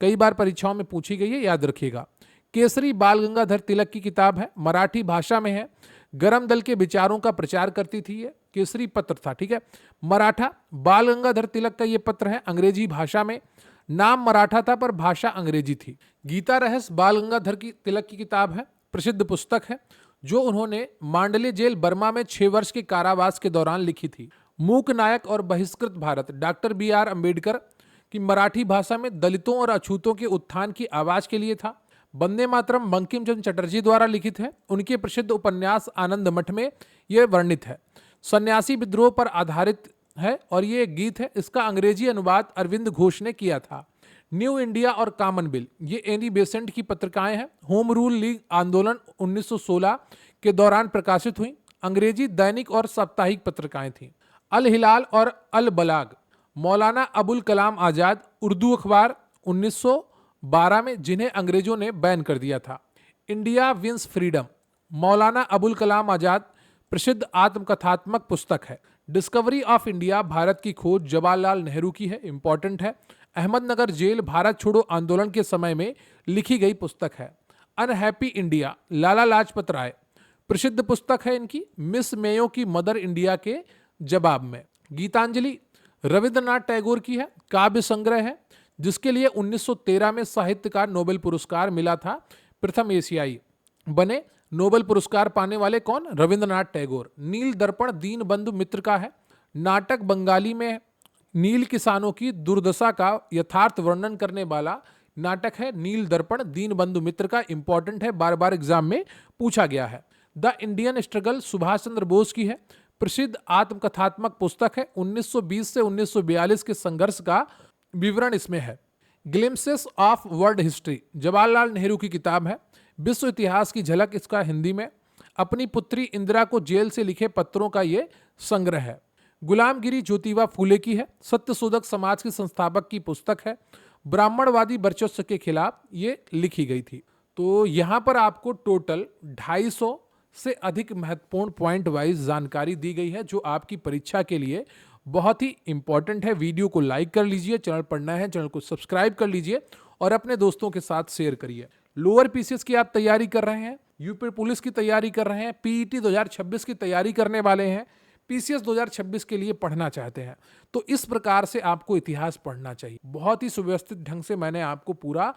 कई बार परीक्षाओं में पूछी गई है, याद रखिएगा। केसरी बाल गंगाधर तिलक की किताब है, मराठी भाषा में है। गरम दल के विचारों का प्रचार करती थी, ये केसरी पत्र था, ठीक है। मराठा बाल गंगाधर तिलक का ये पत्र है, अंग्रेजी भाषा में। नाम मराठा था पर भाषा अंग्रेजी थी। गीता रहस्य बाल गंगाधर की तिलक की किताब है, प्रसिद्ध पुस्तक है जो उन्होंने मांडले जेल बर्मा में 6 वर्ष के कारावास के दौरान लिखी थी। मूक नायक और बहिष्कृत भारत डॉक्टर B.R. अम्बेडकर की मराठी भाषा में दलितों और अछूतों के उत्थान की आवाज के लिए था। वंदे मातरम बंकिम चंद्र चटर्जी द्वारा लिखित है। उनके प्रसिद्ध उपन्यास आनंद मठ में यह वर्णित है। सन्यासी विद्रोह पर आधारित है और ये एक गीत है। इसका अंग्रेजी अनुवाद अरविंद घोष ने किया था। न्यू इंडिया और कॉमन बिल ये एनी बेसेंट की पत्रिकाएं हैं। होम रूल लीग आंदोलन 1916 के दौरान प्रकाशित हुई। अंग्रेजी दैनिक और साप्ताहिक पत्रिकाएं थीं। अल हिलाल और अल बलाग मौलाना अबुल कलाम आजाद उर्दू अखबार 1912 में, जिन्हें अंग्रेजों ने बैन कर दिया था। India wins freedom Maulana Abul Kalam Azad प्रसिद्ध आत्मकथात्मक पुस्तक है। डिस्कवरी ऑफ इंडिया भारत की खोज जवाहरलाल नेहरू की है, इंपॉर्टेंट है। अहमदनगर जेल भारत छोड़ो आंदोलन के समय में लिखी गई पुस्तक है। अनहैप्पी इंडिया लाला लाजपत राय प्रसिद्ध पुस्तक है इनकी। मिस मेयो की मदर इंडिया के जवाब में। गीतांजलि रविंद्रनाथ टैगोर की है, काव्य संग्रह है जिसके लिए 1913 में साहित्य का नोबेल पुरस्कार मिला था। प्रथम एशियाई बने नोबेल पुरस्कार पाने वाले कौन? रविंद्रनाथ टैगोर। नील दर्पण दीन बंधु मित्र का है। नाटक बंगाली में नील किसानों की दुर्दशा का यथार्थ वर्णन करने वाला नाटक है नील दर्पण दीन बंधु मित्र का, इंपॉर्टेंट है, बार बार एग्जाम में पूछा गया है। The Indian struggle Subhash Chandra Bose की है, प्रसिद्ध आत्मकथात्मक पुस्तक है। 1920 से 1942 के संघर्ष का विवरण इसमें है। Glimpses of world history Jawaharlal Nehru की किताब है, विश्व इतिहास की झलक इसका हिंदी में। अपनी पुत्री इंदिरा को जेल से लिखे पत्रों का ये संग्रह है। गुलामगिरी ज्योतिबा फूले की है, सत्यशोधक समाज के संस्थापक की पुस्तक है। ब्राह्मणवादी वर्चस्व के खिलाफ ये लिखी गई थी। तो यहाँ पर आपको टोटल 250 से अधिक महत्वपूर्ण पॉइंट वाइज जानकारी दी गई है जो आपकी परीक्षा के लिए बहुत ही इंपॉर्टेंट है। वीडियो को लाइक कर लीजिए, चैनल पर नए हैं चैनल को सब्सक्राइब कर लीजिए और अपने दोस्तों के साथ शेयर करिए। लोअर पीसीएस की आप तैयारी कर रहे हैं, यूपी पुलिस की तैयारी कर रहे हैं, पीईटी 2026 की तैयारी करने वाले हैं, पीसीएस 2026 के लिए पढ़ना चाहते हैं, तो इस प्रकार से आपको इतिहास पढ़ना चाहिए। बहुत ही सुव्यवस्थित ढंग से मैंने आपको पूरा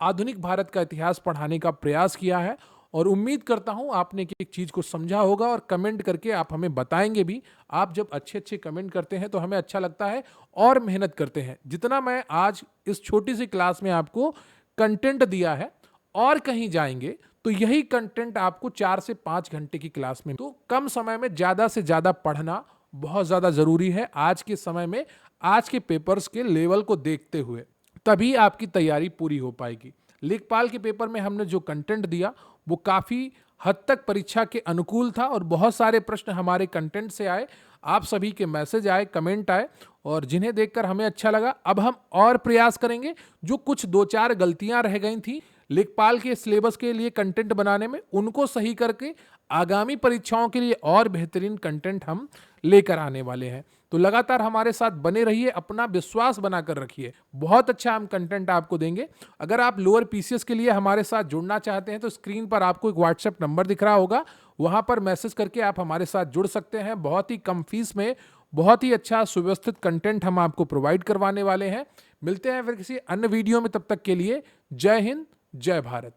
आधुनिक भारत का इतिहास पढ़ाने का प्रयास किया है और उम्मीद करता हूं आपने एक चीज को समझा होगा और कमेंट करके आप हमें बताएंगे भी। आप जब अच्छे अच्छे कमेंट करते हैं तो हमें अच्छा लगता है और मेहनत करते हैं। जितना मैं आज इस छोटी सी क्लास में आपको कंटेंट दिया है, और कहीं जाएंगे तो यही कंटेंट आपको 4 से 5 घंटे की क्लास में। तो कम समय में ज्यादा से ज्यादा पढ़ना बहुत ज्यादा जरूरी है आज के समय में, आज के पेपर्स के लेवल को देखते हुए, तभी आपकी तैयारी पूरी हो पाएगी। लेखपाल के पेपर में हमने जो कंटेंट दिया वो काफी हद तक परीक्षा के अनुकूल था और बहुत सारे प्रश्न हमारे कंटेंट से आए, आप सभी के मैसेज आए, कमेंट आए, और जिन्हें देखकर हमें अच्छा लगा। अब हम और प्रयास करेंगे, जो कुछ 2-4 गलतियां रह गई थी लेखपाल के सिलेबस के लिए कंटेंट बनाने में, उनको सही करके आगामी परीक्षाओं के लिए और बेहतरीन कंटेंट हम लेकर आने वाले हैं। तो लगातार हमारे साथ बने रहिए, अपना विश्वास बनाकर रखिए, बहुत अच्छा हम कंटेंट आपको देंगे। अगर आप लोअर पीसीएस के लिए हमारे साथ जुड़ना चाहते हैं तो स्क्रीन पर आपको एक व्हाट्सएप नंबर दिख रहा होगा, वहां पर मैसेज करके आप हमारे साथ जुड़ सकते हैं। बहुत ही कम फीस में बहुत ही अच्छा सुव्यवस्थित कंटेंट हम आपको प्रोवाइड करवाने वाले हैं। मिलते हैं फिर किसी अन्य वीडियो में, तब तक के लिए जय हिंद, जय भारत।